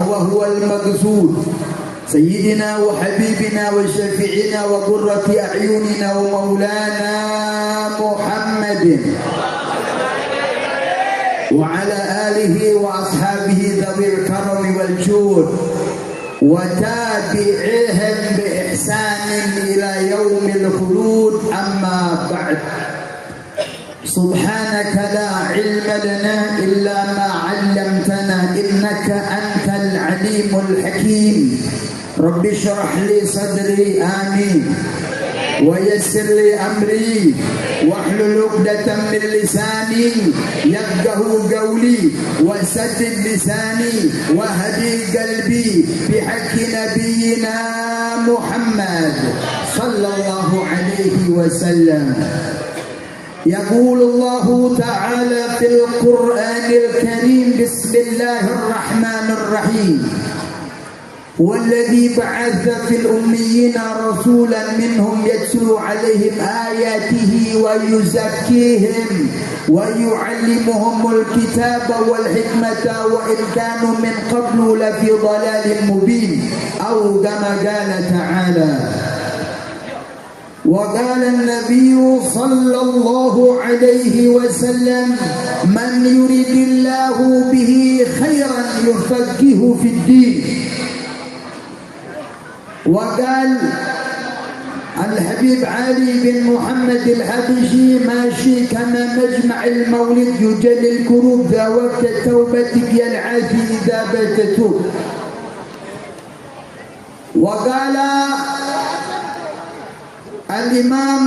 وهو المقصود سيدنا وحبيبنا وشفيعنا وقرة أعيننا ومولانا محمد وعلى آله وأصحابه ذوي الكرم والجود وتابعيهم بإحسان إلى يوم الخلود. أما بعد، سبحانك لا علم لنا إلا ما علمتنا إنك أنت العليم الحكيم. رب اشرح لي صدري آمين ويسر لي أمري واحلل عقدة من لساني يفقهوا قولي وسدد لساني وهدي قلبي بحق نبينا محمد صلى الله عليه وسلم. يقول الله تعالى في القرآن الكريم: بسم الله الرحمن الرحيم. والذي بعث في الأميين رسولا منهم يتلو عليهم آياته ويزكيهم ويعلمهم الكتاب والحكمة وإن كانوا من قبل لفي ضلال مبين، أو كما قال تعالى: وقال النبي صلى الله عليه وسلم: من يريد الله به خيرا يفقهه في الدين. وقال الحبيب علي بن محمد الحبشي: ماشي كما مجمع المولد يجلي الكروب ذا وقت توبتك يا العافي إذا باتتوب. وقال الإمام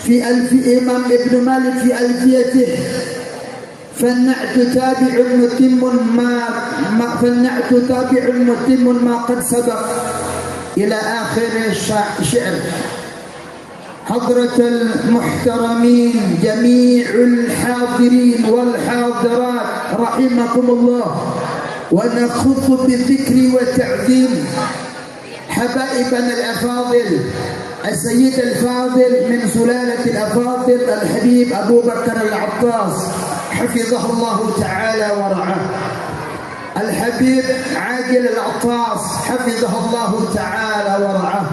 إمام ابن مالك في ألفيته: فالنعت تابع متم ما قد سبق، إلى آخر الشعر. حضرة المحترمين جميع الحاضرين والحاضرات رحمكم الله، ونخص بالذكر والتعظيم حبائبنا الأفاضل، السيد الفاضل من سلالة الأفاضل الحبيب أبو بكر العطاس حفظه الله تعالى ورعاه، الحبيب عاقل العطاس حفظه الله تعالى ورعاه،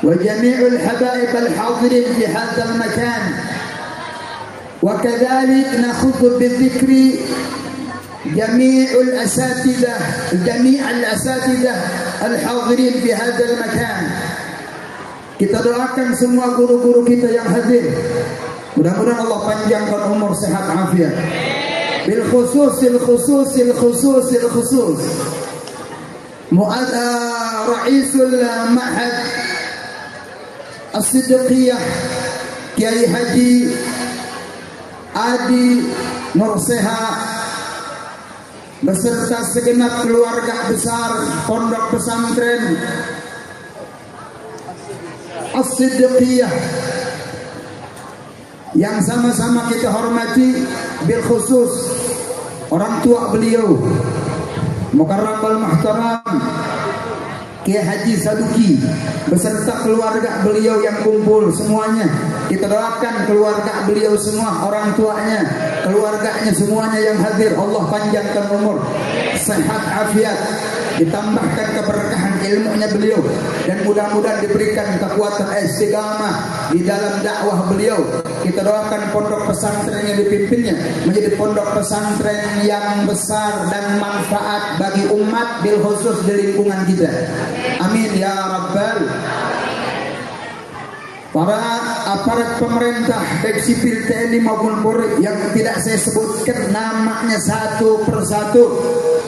وجميع الحبائب الحاضرين في هذا المكان. وكذلك نخص بالذكر جميع الأساتذة الحاضرين في هذا المكان. Kita doakan semua guru-guru kita yang hadir, mudah-mudahan Allah panjangkan umur, sehat, afiat. Bil khusus Ra'isul Ma'had As-Siddiqiyah Kiai Haji Adi Nurseha beserta segenap keluarga besar Pondok Pesantren As-Siddiqiyah yang sama-sama kita hormati, bil khusus orang tua beliau Mukarram wal Muhtaram Kiai Haji Saduki beserta keluarga beliau yang kumpul semuanya. Kita doakan keluarga beliau semua, orang tuanya, keluarganya semuanya yang hadir, Allah panjangkan umur, sehat, afiat, ditambahkan keberkahan ilmunya beliau, dan mudah-mudahan diberikan kekuatan istiqamah di dalam dakwah beliau. Kita doakan pondok pesantren yang dipimpinnya menjadi pondok pesantren yang besar dan manfaat bagi umat, bil khusus di lingkungan kita. Amin ya rabbal. Para aparat pemerintah baik sipil, TNI maupun Polri yang tidak saya sebutkan namanya satu persatu,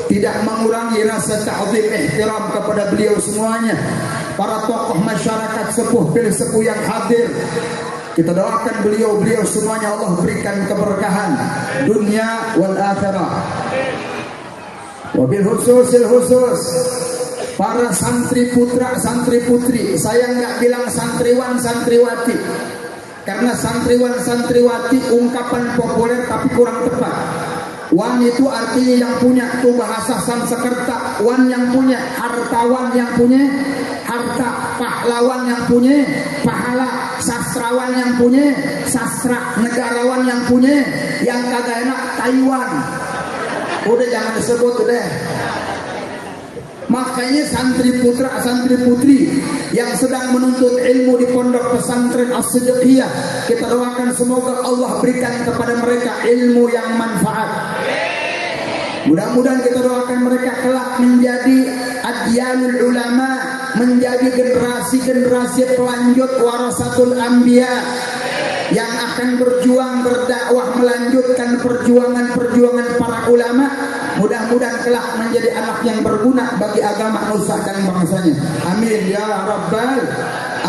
tidak mengurangi rasa ta'zim ihtiram kepada beliau semuanya. Para tokoh masyarakat sepuh bil sepuh yang hadir, kita doakan beliau semuanya Allah berikan keberkahan dunia wal akhirah. Wabil khusus para santri putra, santri putri, saya nggak bilang santriwan, santriwati, karena santriwan, santriwati ungkapan populer tapi kurang tepat. Wan itu artinya yang punya, itu bahasa Sanskerta. Wan yang punya, hartawan yang punya harta, pahlawan yang punya pahala, sastrawan yang punya sastra, negarawan yang punya, yang kagak enak Taiwan. Udah jangan disebut udah. Makanya santri putra, santri putri yang sedang menuntut ilmu di pondok pesantren As-Siddiqiyah, kita doakan semoga Allah berikan kepada mereka ilmu yang manfaat. Mudah-mudahan kita doakan mereka kelak menjadi adyanul ulama, menjadi generasi-generasi pelanjut warasatul anbiya yang akan berjuang berdakwah melanjutkan perjuangan para ulama. Mudah-mudahan kelak menjadi anak yang berguna bagi agama nusa dan bangsanya. Amin ya rabbal,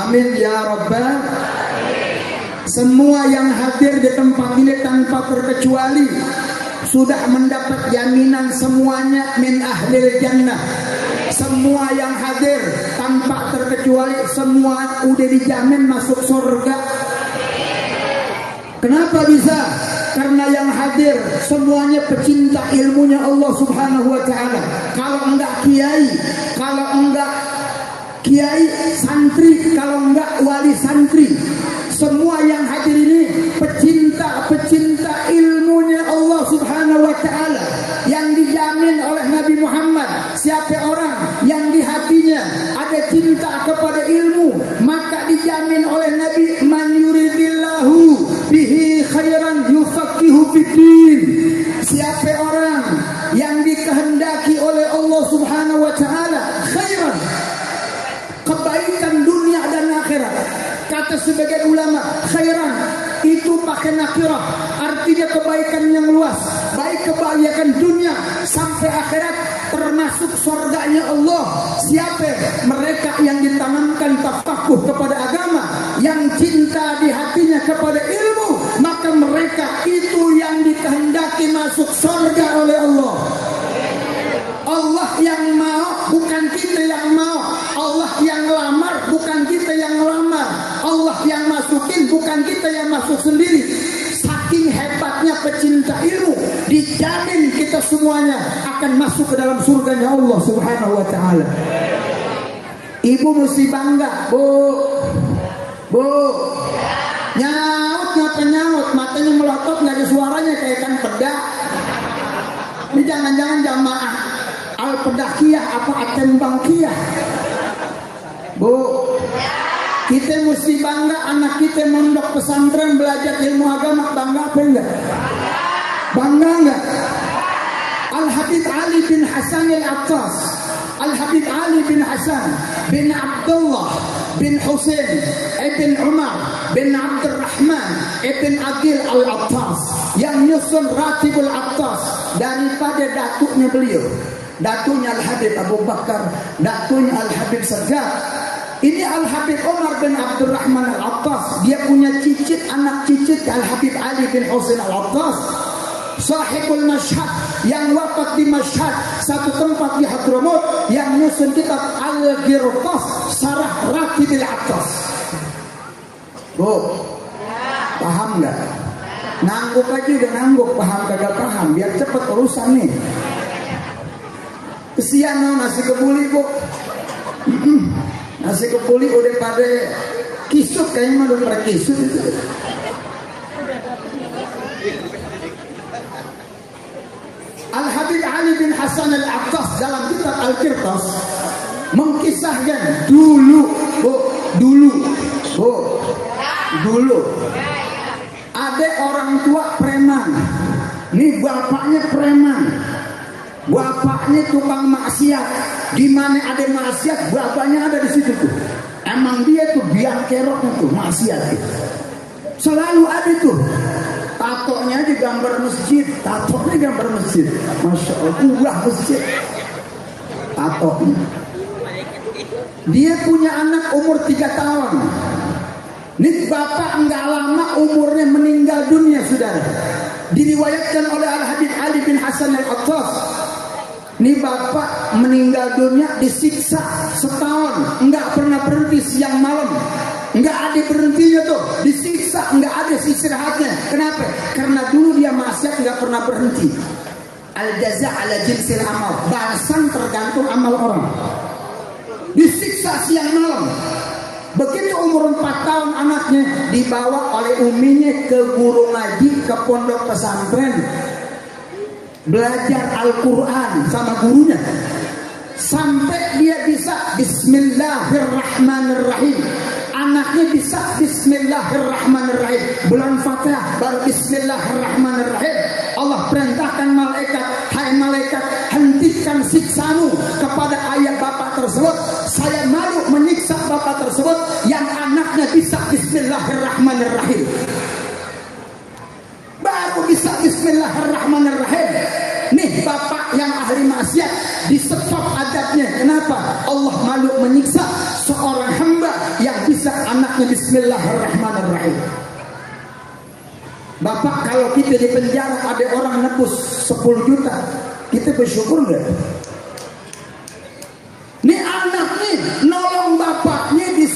amin ya rabbal. Semua yang hadir di tempat ini tanpa terkecuali sudah mendapat jaminan semuanya min ahlil jannah. Semua yang hadir tanpa terkecuali semua udah dijamin masuk surga. Kenapa bisa? Karena yang hadir semuanya pecinta ilmunya Allah Subhanahu wa taala. Kalau enggak kiai, kalau enggak kiai santri, kalau enggak wali santri, semua yang hadir ini pecinta ilmunya Allah Subhanahu wa taala yang dijamin oleh Nabi Muhammad. Siapa orang yang di hatinya ada cinta kepada ilmu, maka dijamin oleh Nabi, man yuridillahu bihi khairan yufaqihu fiddin. Siapa orang yang dikehendaki oleh Allah Subhanahu wa taala khairan, kebaikan dunia dan akhirat. Kata sebagian ulama, khairan itu pakai nakirah, artinya kebaikan yang luas, baik kebahagiaan dunia sampai akhirat, termasuk surganya Allah. Siapa mereka yang ditanamkan tafakuh kepada agama, yang cinta di hatinya kepada ilmu, maka mereka itu yang dikehendaki masuk surga oleh Allah. Allah yang mau, bukan kita yang mau. Allah yang lamar, bukan kita yang lamar. Allah yang masukin, bukan kita yang masuk sendiri. Saking hebatnya pecinta ilmu, dijamin kita semuanya akan masuk ke dalam surganya Allah Subhanahu wa taala. Ibu mesti bangga, Bu. Nyaut ngapa nyaut, matanya melotot nggak ada suaranya kayak kan pedak. Ini jangan-jangan jamaah Al-Pedakiyah apa Atembangkiyah. Bu, kita mesti bangga anak kita mondok pesantren belajar ilmu agama. Bangga apa enggak? Bangga enggak? Al-Habib Ali bin Hasan Al-Attas, Al-Habib Ali bin Hasan bin Abdullah bin Husain ibn Umar bin Abdurrahman ibn Aqil Al-Attas yang nyusun Ratibul Attas daripada datuknya beliau, datunya Al-Habib Abu Bakar, datunya Al-Habib Sajjad. Ini Al-Habib Umar bin Abdurrahman Al-Attas, dia punya cicit, anak cicit Al-Habib Ali bin Husain Al-Attas, sahibul Mashhad yang wafat di Mashhad, satu tempat di Hadramut, yang nyusun kitab Al-Ghirqas Sarah Ratibil Attas. Bu, paham nggak? Ngangguk aja udah ngangguk, paham kagak paham, biar cepet urusan nih. Kesian nasi kebuli, Bu. Nasi kebuli udah pada kisut, kayaknya udah pada kisut. Al-Habib Ali bin Hasan Al-Attas dalam kitab Al-Qirtas mengkisahkan dulu ada orang tua preman. Nih bapaknya preman, bapaknya tukang maksiat. Di mana ada maksiat, bapaknya ada di situ tuh. Emang dia tuh biang keroknya tuh maksiat gitu. Selalu ada tuh. Tatonya di gambar masjid, tatonya gambar masjid. Masya Allah, masjid. Tatonya. Dia punya anak umur 3 tahun. Nih bapak enggak lama umurnya meninggal dunia, saudara. Diriwayatkan oleh Al-Habib Ali bin Hasan Al-Attas. Nih bapak meninggal dunia disiksa setahun, enggak pernah berhenti siang malam, enggak ada berhentinya tuh, disiksa enggak ada istirahatnya. Kenapa? Karena dulu dia maksiat enggak pernah berhenti. Al-jaza' ala jinsil amal, balasan tergantung amal orang. Disiksa siang malam. Begitu umur 4 tahun anaknya dibawa oleh uminya ke guru ngaji, ke pondok pesantren, belajar Al-Quran sama gurunya. sampai dia bisa Bismillahirrahmanirrahim. Anaknya bisa Bismillahirrahmanirrahim. Bulan Fatihah baru Bismillahirrahmanirrahim. Allah perintahkan malaikat, hai malaikat, hentikan siksamu kepada ayah bapak tersebut. Saya malu menyiksa bapak tersebut yang anaknya bisa Bismillahirrahmanirrahim. Baru bisa Bismillahirrahmanirrahim. Nih bapak yang ahli maksiat disetop adabnya. Kenapa? Allah malu menyiksa seorang hamba yang bisa anaknya Bismillahirrahmanirrahim. Bapak, kalau kita di penjara ada orang nebus 10 juta, kita bersyukur nggak? Nih anak nih nolong bapaknya di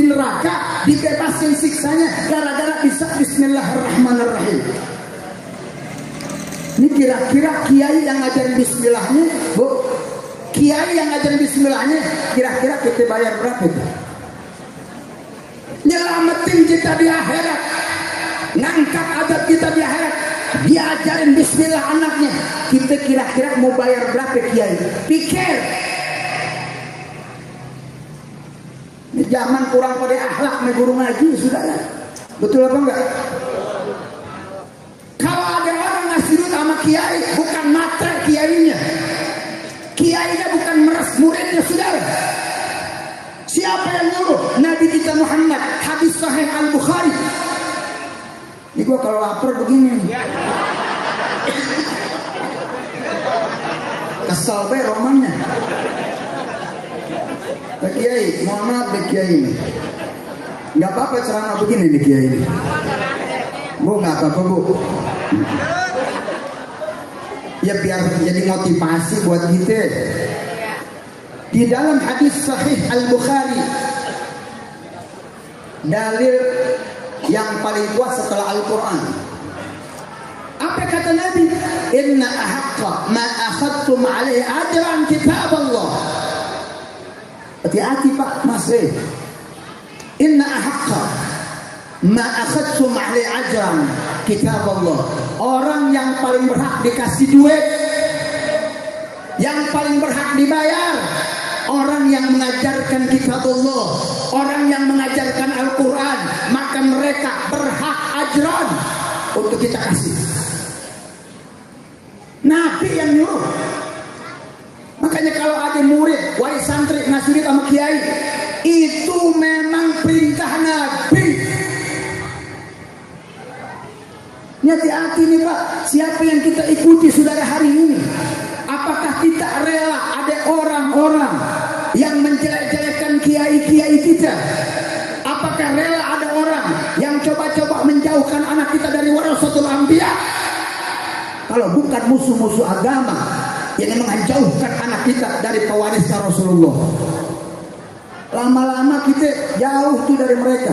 neraka, dibebasin siksanya gara-gara bisa Bismillahirrahmanirrahim. Ini kira-kira kiai yang ngajarin bismillahnya, Bu, kiai yang ngajarin bismillahnya, kira-kira kita bayar berapa itu? Nyelamatin kita di akhirat, ngangkat adab kita di akhirat, diajarin bismillah anaknya, kita kira-kira mau bayar berapa kiai? Pikir. Ini zaman kurang pada akhlak nih guru ngaji, saudara. Betul apa enggak? Kalau ada orang ngasih duit sama kiai, bukan matre kiainya. Kiainya bukan meres muridnya, saudara. Siapa yang nyuruh? Nabi kita Muhammad, hadis sahih Al-Bukhari. Ini gua kalau lapar begini. Kesel be romannya. Pak Kiai, mohon maaf Pak Kiai ini. Nggak apa-apa ceramah begini nih Kiai ini. Bu, nggak apa-apa Bu. Ya biar jadi motivasi buat kita. Di dalam hadis sahih Al-Bukhari, dalil yang paling kuat setelah Al-Quran. Apa kata Nabi? Inna ahaqqa ma akhadtum alaihi ajran kitab Allah. Hati-hati Pak Mas. Inna ahaqqa ma akhadtum alaihi ajran kitab Allah. Orang yang paling berhak dikasih duit, yang paling berhak dibayar, orang yang mengajarkan kitab Allah, orang yang mengajarkan Al-Quran, maka mereka berhak ajran untuk kita kasih. Nabi yang nyuruh. Makanya kalau ada murid, wahai santri ngasih duit sama kiai, itu memang perintah Nabi. Ini hati-hati nih Pak, siapa yang kita ikuti saudara hari ini? Apakah kita rela ada orang-orang yang menjelek-jelekan kiai-kiai kita? Apakah rela ada orang yang coba-coba menjauhkan anak kita dari warasatul anbiya? Kalau bukan musuh-musuh agama yang menjauhkan anak kita dari pewaris Rasulullah, lama-lama kita jauh tuh dari mereka.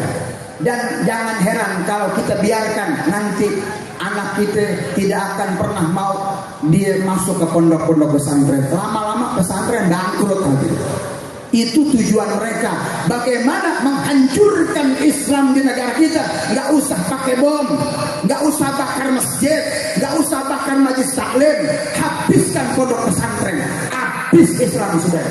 Dan jangan heran kalau kita biarkan nanti anak kita tidak akan pernah mau dia masuk ke pondok-pondok pesantren. Lama-lama pesantren bangkrut nanti. Itu tujuan mereka. Bagaimana menghancurkan Islam di negara kita? Nggak usah pakai bom, nggak usah bakar masjid, nggak usah bakar majelis taklim. Habiskan pondok pesantren, habis Islam sudah.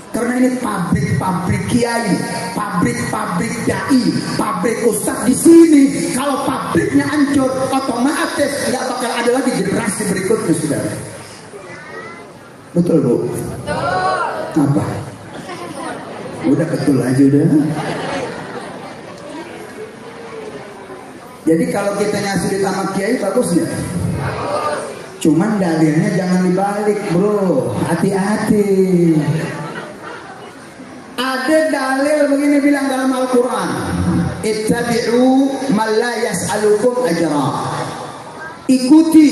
Karena ini pabrik-pabrik kiai, pabrik-pabrik dai, pabrik ustaz di sini. Kalau pabriknya hancur, otomatis nggak bakal ada lagi generasi berikutnya, saudara. Betul Bu? Betul. Apa? Udah betul aja udah. Jadi kalau kita ngasih di sama kiai bagus nggak? Cuman dalilnya jangan dibalik, bro. Hati-hati. Ada dalil begini bilang dalam Al-Quran, ittabi'u man la yas'alukum ajra. Ikuti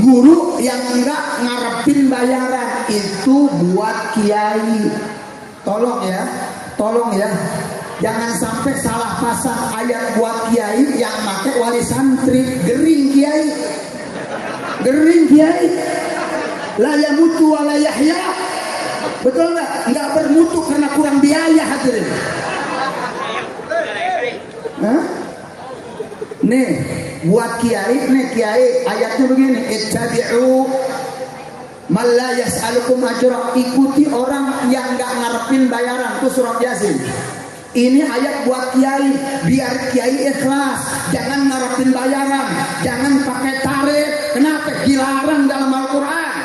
guru yang enggak ngarepin bayaran. Itu buat kiai. Tolong ya, jangan sampai salah pasang ayat buat kiai yang pakai wali santri. Gering kiai, la yamutu wa la yahya. Betul nggak? Nggak bermutu karena kurang biaya hadirin. Nih buat kiai, ayatnya begini, ittabi'u Malla yas'alukum ajra, ikuti orang yang nggak ngarepin bayaran. Itu surat Yasin. Ini ayat buat kiai, biar kiai ikhlas, jangan ngarepin bayaran, jangan pakai tarif. Kenapa? Dilarang dalam Al-Quran.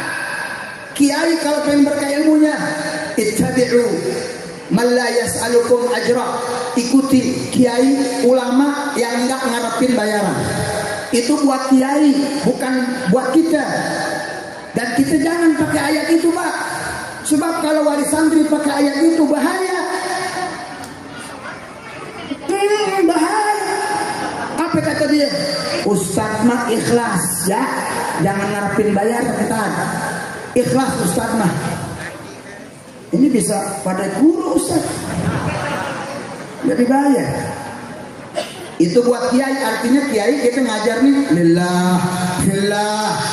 Kiai kalau pengen berkah ilmunya, ittabi'u malla yas'alukum ajra, ikuti kiai ulama yang nggak ngarepin bayaran. Itu buat kiai, bukan buat kita. Dan kita jangan pakai ayat itu, Pak. Sebab kalau wali santri pakai ayat itu bahaya. Bahaya. Apa kata dia? Ustaz mah ikhlas ya, jangan ngarepin bayar kita. Ikhlas Ustaz mah. Ini bisa pada guru Ustaz. Jadi bahaya. Itu buat kiai, artinya kiai kita ngajar nih lillah,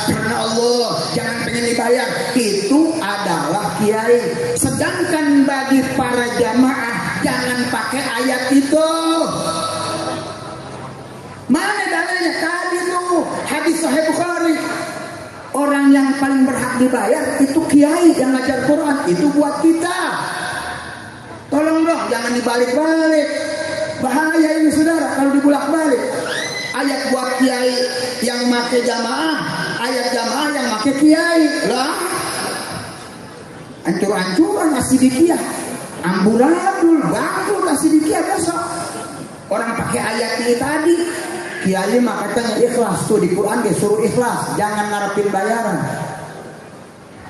karena Allah, jangan pengen dibayar. Itu adalah kiai. Sedangkan bagi para jamaah, jangan pakai ayat itu. Mana dalilnya? Tadi tuh hadis Sahih Bukhari. Orang yang paling berhak dibayar itu kiai yang ngajar Quran. Itu buat kita. Tolong dong, jangan dibalik-balik. Bahaya ini saudara kalau dibulak-balik. Ayat buat kiai yang make jamaah, ayat jamaah yang make kiai. Lah, ancur-ancuran asidikiah, amburadul, bangkul asidikiah besok. Orang pakai ayat ini tadi, kiai mah katanya ikhlas tuh di Quran dia suruh ikhlas, jangan ngarepin bayaran.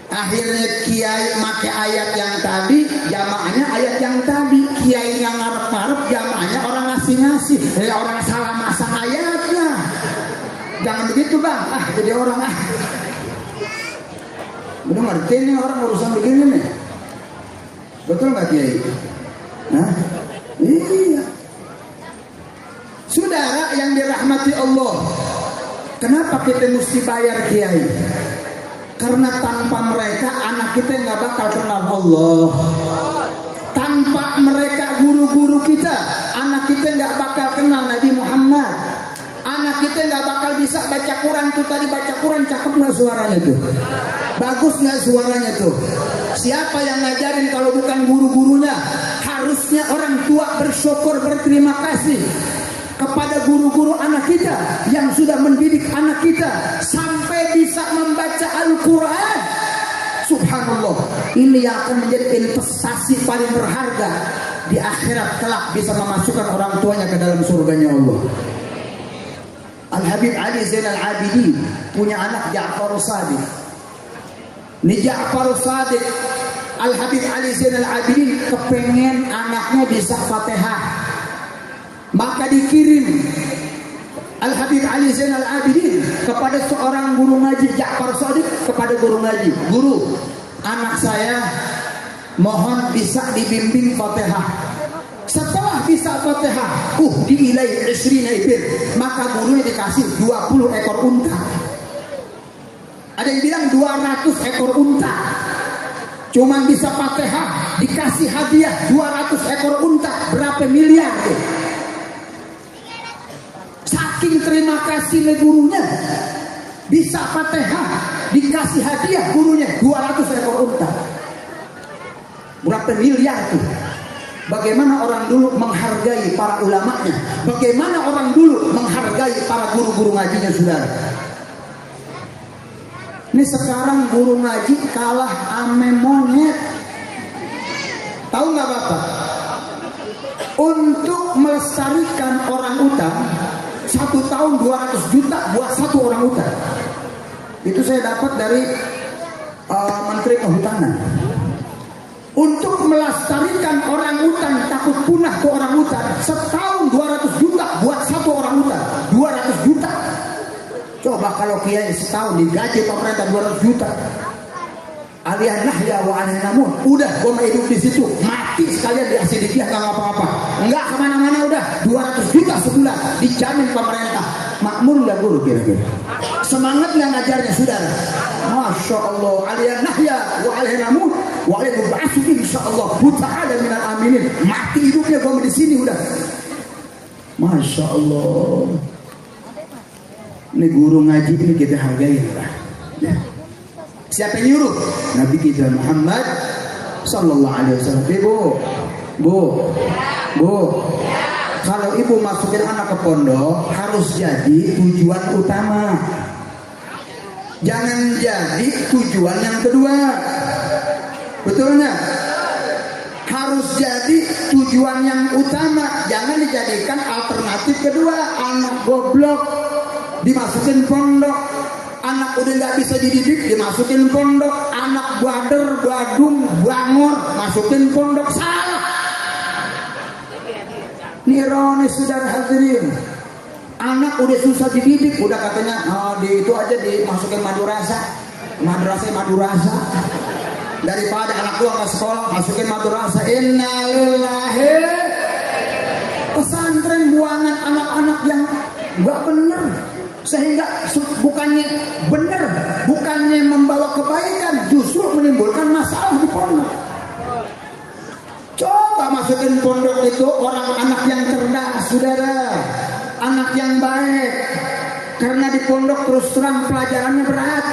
Akhirnya kiai make ayat yang tadi, jamaahnya ayat yang tadi. Kiai yang ngarep-ngarep, jamaahnya orang ngasih-ngasih. Orang salah masang ayatnya. Jangan begitu bang. Jadi orang udah ngerti nih orang urusan begini nih. Betul nggak kiai? Nah, iya. Saudara yang dirahmati Allah, kenapa kita mesti bayar kiai? Karena tanpa mereka anak kita nggak bakal kenal Allah. Tanpa mereka guru-guru kita, anak kita nggak bakal kenal Nabi Muhammad. Anak kita nggak bakal bisa baca Quran tuh. Tadi baca Quran cakep nggak suaranya tuh? Bagus nggak suaranya tuh? Siapa yang ngajarin kalau bukan guru-gurunya? Harusnya orang tua bersyukur, berterima kasih kepada guru-guru anak kita yang sudah mendidik anak kita sampai bisa membaca Al-Quran. Subhanallah, ini yang akan menjadi investasi paling berharga di akhirat kelak, bisa memasukkan orang tuanya ke dalam surganya Allah. Al-Habib Ali Zainal Abidin punya anak Ja'far Shadiq. Ini Ja'far Shadiq, Al-Habib Ali Zainal Abidin kepengen anaknya bisa Fatihah. Maka dikirim Al-Habib Ali Zainal Abidin kepada seorang guru ngaji, Ja'far Shadiq, kepada guru ngaji. Guru, anak saya mohon bisa dibimbing Fatihah. Setelah bisa Fatihah, diilai 20 ibir, maka gurunya dikasih 20 ekor unta. Ada yang bilang 200 ekor unta. Cuman bisa Fatihah, dikasih hadiah 200 ekor unta. Berapa miliar tuh? Saking terima kasih gurunya, bisa Fatihah, dikasih hadiah gurunya 200 ekor unta. Berapa miliar tuh? Bagaimana orang dulu menghargai para ulamanya? Bagaimana orang dulu menghargai para guru-guru ngajinya, saudara? Ini sekarang guru ngaji kalah ame monyet. Tahu nggak Bapak? Untuk melestarikan orang utan, 1 tahun 200 juta buat 1 orang utan. Itu saya dapat dari Menteri Kehutanan. Untuk melestarikan orang utan, takut punah ke orang utan, setahun 200 juta buat 1 orang utan. 200 juta. Coba kalau kiai setahun digaji pemerintah 200 juta. Aliyah nahya wa aliyah namun. Udah, gua mau hidup di situ, mati sekalian di Asidikiah, nggak ngapa-ngapa, nggak kemana-mana. Udah 200 juta sebulan dijamin pemerintah. Makmur nggak guru kira-kira? Semangat nggak ngajarnya, saudara? Masya Allah. Aliyah nahya wa aliyah namun wa aliyah ba'asu insyaallah ta'ala minal aminin. Mati hidupnya gua di sini udah. Masya Allah. Ini guru ngaji ini kita hargai lah. Ya. Siapa yang nyuruh? Nabi kita Muhammad sallallahu alaihi wasallam. Bu, kalau ibu masukin anak ke pondok harus jadi tujuan utama. Jangan jadi tujuan yang kedua. Betulnya harus jadi tujuan yang utama, jangan dijadikan alternatif kedua. Anak goblok dimasukin pondok, anak udah nggak bisa dididik dimasukin pondok, anak bader, badung, bangor masukin pondok. Salah. Ini ironis saudara hadirin. Anak udah susah dididik, udah katanya di itu aja dimasukin madrasah. Daripada anak gua nggak sekolah masukin madrasah. Innalillahi. Pesantren buangan anak-anak yang nggak bener, sehingga bukannya bener, bukannya membawa kebaikan, justru menimbulkan masalah di pondok. Coba masukin pondok itu orang anak yang cerdas, saudara, anak yang baik. Karena di pondok terus terang pelajarannya berat.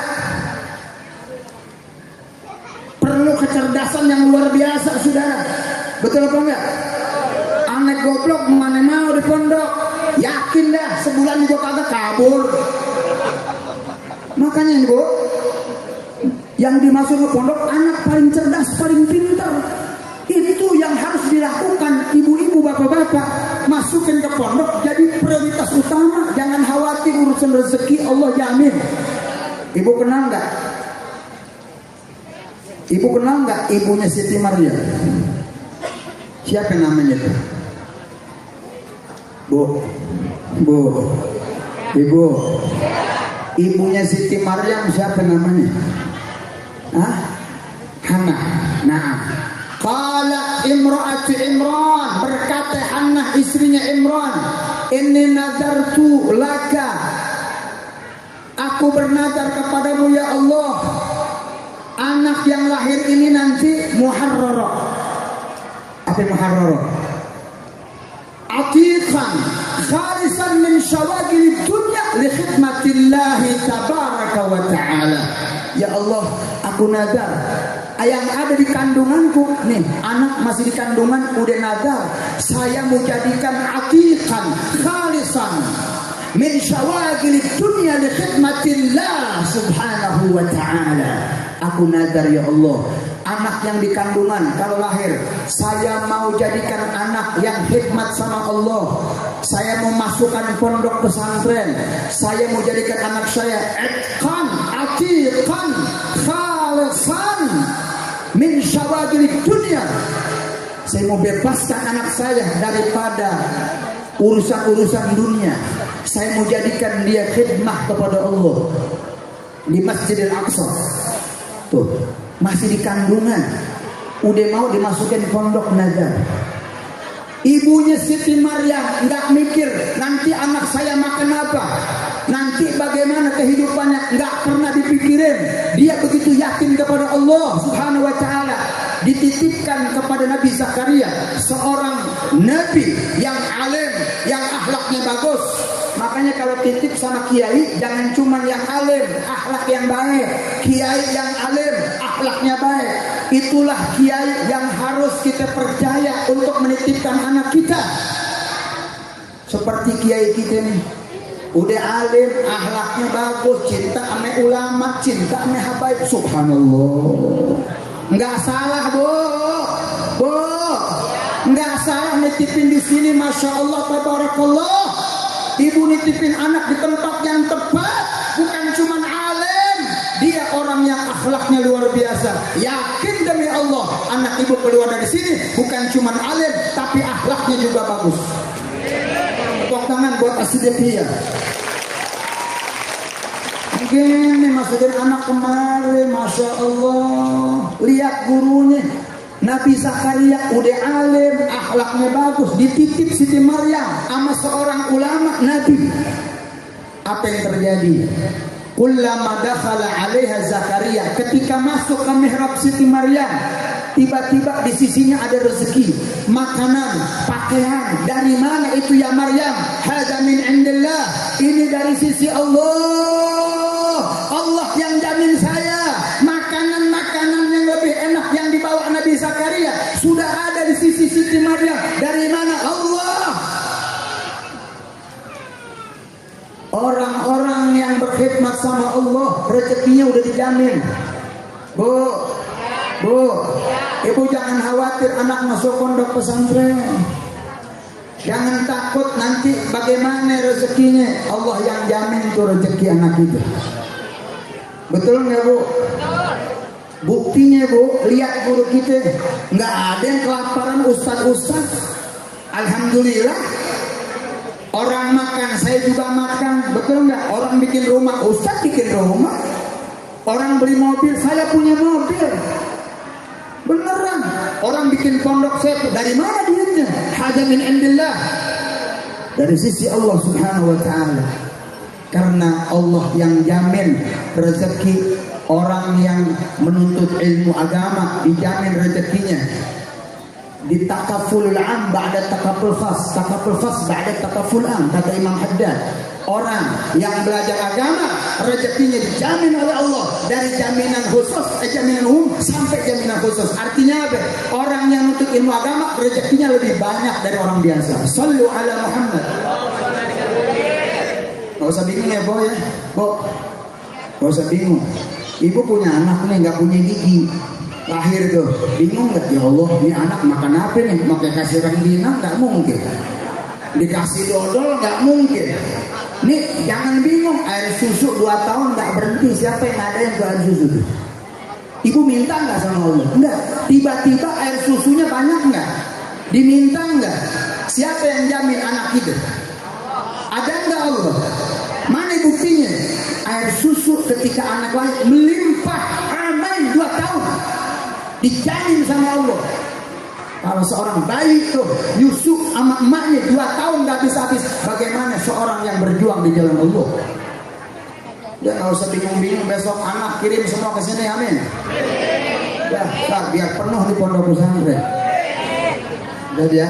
Perlu kecerdasan yang luar biasa, saudara. Betul apa enggak? Anak goblok mana mau di pondok? Yakin dah sebulan juga kagak kabur. Makanya Bu, yang dimasuk ke pondok anak paling cerdas, paling pintar. Itu yang harus dilakukan ibu-ibu, bapak-bapak. Masukin ke pondok jadi prioritas utama. Jangan khawatir urusan rezeki, Allah jamin. Ibu kenal nggak? Ibu kenal nggak ibunya Siti Maryam? Siapa namanya tuh? Ibu, ibunya Siti Maryam siapa namanya? Hannah. Nah, qala imra'atu Imran, berkata Hannah istrinya Imran, inni nadartu laka, aku bernadar kepadamu ya Allah, anak yang lahir ini nanti muharrara. Apa muharrara? Atiqan khalisan min syawagil dunya li khidmatillahi tabaraka wa ta'ala. Ya Allah, aku nadar yang ada di kandunganku nih, anak masih di kandungan udah nadar, saya mau jadikan atiqan khalisan min syawagil dunya li khidmatillah subhanahu wa ta'ala. Aku nadar ya Allah, anak yang di kandungan kalau lahir saya mau jadikan anak yang khidmat sama Allah. Saya mau masukkan pondok pesantren, saya mau jadikan anak saya atqan, atiqan, khalisan min syawagil dunya. Saya mau bebaskan anak saya daripada urusan-urusan dunia. Saya mau jadikan dia khidmah kepada Allah di Masjidil Aqsa. Tuh, masih di kandungan, udah mau dimasukin pondok nazar. Ibunya Siti Maryam nggak mikir nanti anak saya makan apa, nanti bagaimana kehidupannya, nggak pernah dipikirin. Dia begitu yakin kepada Allah Subhanahu wa Ta'ala. Dititipkan kepada Nabi Zakaria, seorang nabi yang alim, yang akhlaknya bagus. Makanya kalau titip sama kiai, jangan cuma yang alim, akhlak yang baik. Kiai yang alim, akhlaknya baik. Itulah kiai yang harus kita percaya untuk menitipkan anak kita. Seperti kiai kita nih, udah alim, akhlaknya bagus, cinta sama ulama, cinta sama habaib. Subhanallah, nggak salah bu, nggak salah nitipin di sini. Masya Allah, tabarakallah. Ibu nitipin anak di tempat yang tepat, bukan cuma alim, dia orang yang akhlaknya luar biasa. Yakin demi Allah, anak ibu keluar dari sini bukan cuma alim, tapi akhlaknya juga bagus. Tepuk tangan buat As-Siddiqiyah. Begini masukin anak kemari, masya Allah. Lihat gurunya, Nabi Zakaria udah alim, akhlaknya bagus, dititip Siti Maryam sama seorang ulama Nabi. Apa yang terjadi? Kullama dakhala 'alaiha Zakaria, ketika masuk ke mihrab Siti Maryam, tiba-tiba di sisinya ada rezeki, makanan, pakaian. Dari mana itu ya Maryam? Hadza min indillah. Ini dari sisi Allah. Allah yang jamin saya. sama Allah, rezekinya udah dijamin. Bu, ibu jangan khawatir anak masuk pondok pesantren. Jangan takut nanti bagaimana rezekinya. Allah yang jamin tuh rezeki anak itu. Betul nggak Bu? Buktinya Bu, lihat guru kita, nggak ada yang kelaparan ustaz. Alhamdulillah. Orang makan, saya juga makan. Betul nggak? Orang bikin rumah, ustaz bikin rumah. Orang beli mobil, saya punya mobil. Beneran. Orang bikin pondok, saya dari mana duitnya? Hada min indillah. Dari sisi Allah Subhanahu wa taala. Karena Allah yang jamin rezeki orang yang menuntut ilmu agama, dijamin rezekinya. Di takafulul am ba'da takaful fas ba'da takaful am, kata Imam Haddad. Orang yang belajar agama rezekinya dijamin oleh Allah dari jaminan khusus, jaminan umum sampai jaminan khusus. Artinya apa? Orang yang nuntut ilmu agama rezekinya lebih banyak dari orang biasa. Sallu ala Muhammad. Gak usah bingung ya Bo ya, Bo. Gak usah bingung. Ibu punya anak nih nggak punya gigi, lahir tuh, bingung nggak? Ya Allah, ini anak makan apa nih? Mau kasih rengginang nggak mungkin, dikasih dodol nggak mungkin. Nih jangan bingung, air susu 2 tahun nggak berhenti. Siapa yang ada yang ke air susu tuh? Ibu minta nggak sama Allah? Enggak. Tiba-tiba air susunya banyak nggak? Diminta nggak? Siapa yang jamin anak itu? Ada nggak Allah? Mana buktinya? Air susu ketika anak lahir melimpah aman 2 tahun, dijamin sama Allah. Kalau seorang bayi tuh nyusu sama emaknya 2 tahun gak habis-habis, bagaimana seorang yang berjuang di jalan Allah? Ya nggak usah bingung-bingung, besok anak kirim semua ke sini, amin. Ya, biar penuh di pondok pesantren. Jadi ya.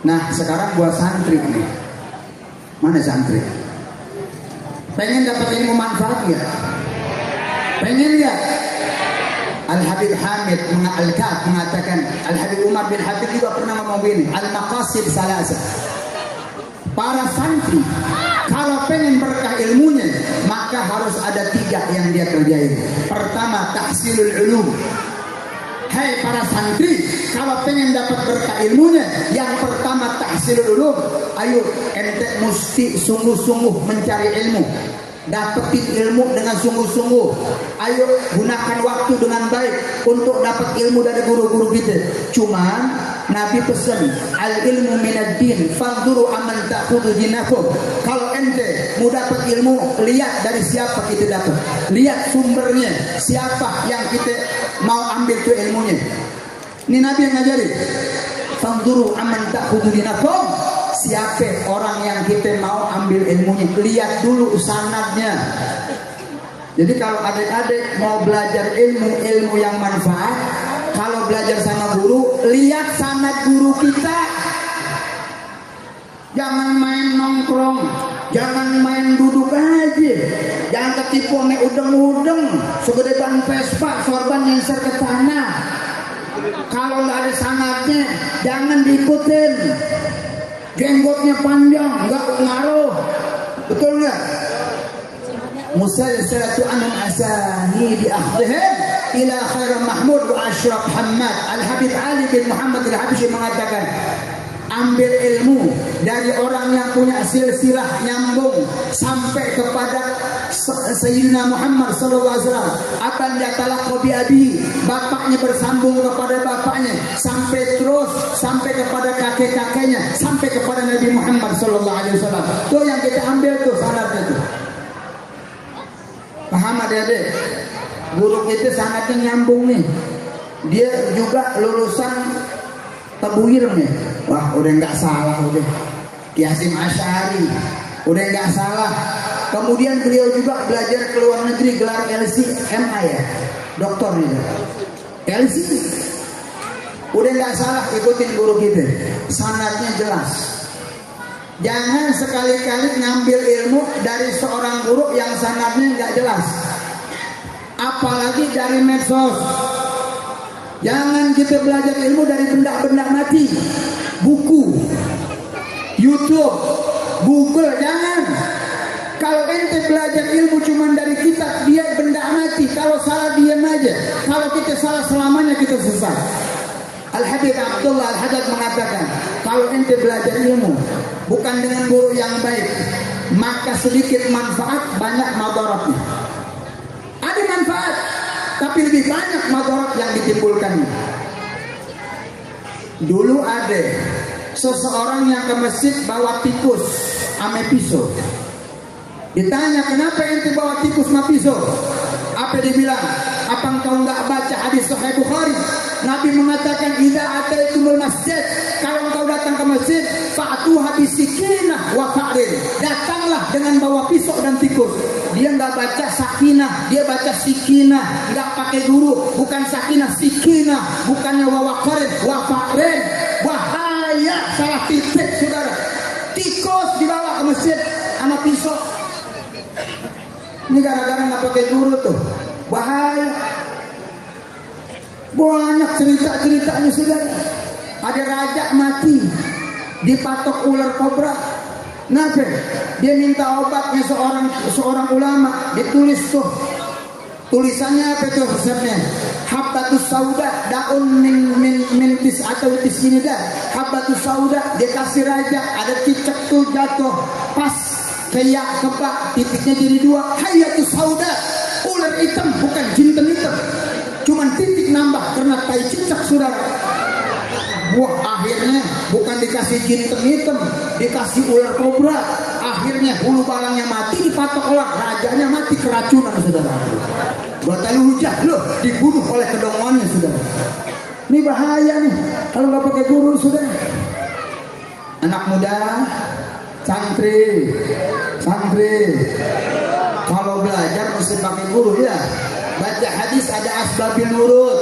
Nah sekarang buat santri nih. Mana santri? Pengen dapat ilmu manfaat nggak? Pengen nggak? Al-Habib Hamid Al-Kaf mengatakan, Al-Habib Umar bin Habib juga pernah ngomong begini, Al-Maqasid Salasa. Para santri kalau pengen berkah ilmunya, maka harus ada 3 yang dia kerjain. Pertama, tahsilul ulum. Hai para santri, kalau pengen dapat berkah ilmunya, yang pertama tahsilul ulum. Ayo ente mesti sungguh-sungguh mencari ilmu. Dapetin ilmu dengan sungguh-sungguh. Ayo gunakan waktu dengan baik untuk dapat ilmu dari guru-guru kita. Cuman Nabi pesan, al ilmu minad din, fanzuru aman ta'khudhu dinakum. Kalau ente mau dapat ilmu, lihat dari siapa kita dapat. Lihat sumbernya, siapa yang kita mau ambil tuh ilmunya. Ini Nabi yang ngajarin. Fanzuru aman ta'khudhu dinakum. Siapa orang yang kita mau ambil ilmunya, lihat dulu sanadnya. Jadi kalau adik-adik mau belajar ilmu yang manfaat, kalau belajar sama guru, lihat sanad guru kita. Jangan main nongkrong, jangan main duduk aja, jangan ketipu nih udeng-udeng, segede ban Vespa, sorban nyengser ke tanah. Kalau nggak ada sanadnya, jangan diikutin. Jenggotnya panjang, enggak ngaruh. Betul enggak? Musalsalatu anhum asani di akhdihim ila khair mahmud wa ashraf hammad. Al-Habib Ali bin Muhammad Al-Habsyi mengatakan, ambil ilmu dari orang yang punya silsilah nyambung sampai kepada Sayyidina Muhammad SAW. Akan diatalaqqa bi abi, bapaknya bersambung kepada bapaknya, sampai terus sampai kepada kakek-kakeknya, sampai kepada Nabi Muhammad SAW. Itu yang kita ambil tuh sanadnya tuh. Paham adik-adik? Guru kita sanadnya nyambung nih. Dia juga lulusan Tabuir nih. Wah udah nggak salah udah. Ki Hasyim Asy'ari udah nggak salah. Kemudian beliau juga belajar ke luar negeri, gelar LC-MA ya, doktor nih, LC. Udah nggak salah, ikutin guru kita, sanadnya jelas. Jangan sekali-kali ngambil ilmu dari seorang guru yang sanadnya nggak jelas, apalagi dari medsos. Jangan kita belajar ilmu dari benda-benda mati, buku, YouTube, Google jangan. Kalau ente belajar ilmu cuma dari kitab, dia benda mati. Kalau salah diam aja. Kalau kita salah selamanya kita sesat. Al-Habib Abdullah Al-Haddad mengatakan, kalau ente belajar ilmu bukan dengan guru yang baik, maka sedikit manfaat, banyak madaratnya. Ada manfaat, tapi lebih banyak madarat yang ditimbulkan. Dulu ada seseorang yang ke masjid bawa tikus ame pisau. Ditanya, kenapa ente bawa tikus sama pisau? Apa dia bilang? Apa engkau enggak baca hadis Sahih Bukhari? Nabi mengatakan, idza ataitumul masjid, kalau engkau datang ke masjid, fa'tuha bisikinah wa fa'rin. Datanglah dengan bawa pisau dan tikus. Dia enggak baca sakinah, dia baca sikinah, enggak pakai guru, bukan sakinah, sikinah, bukannya wa fa'rin, wa fa'rin. Bahaya, salah titik saudara. Tikus dibawa ke masjid sama pisau. Ini gara-gara nggak pakai guru tuh, bahaya. Banyak cerita-ceritanya sudah. Ada raja mati, dipatok ular kobra. Kenapa? Dia minta obatnya seorang ulama, ditulis tuh. Tulisannya apa tuh resepnya? Habbatus sauda, daun min tis atau tis ini dah. Habbatus sauda, dia kasih raja, ada cicak tuh jatuh pas kayak kebak, titiknya jadi 2. Hayatus sauda, ular hitam, bukan jinten hitam, cuman titik nambah karena tai cicak saudara. Wah, akhirnya bukan dikasih jinten hitam, dikasih ular kobra. Akhirnya bulu balangnya mati, dipatok ular, rajanya mati keracunan saudara. Batalu hujah loh, dibunuh oleh kedongonnya saudara. Ini bahaya nih kalau nggak pakai guru saudara. Anak muda, santri, kalau belajar mesti pakai guru ya. Baca hadis ada asbabil nurut.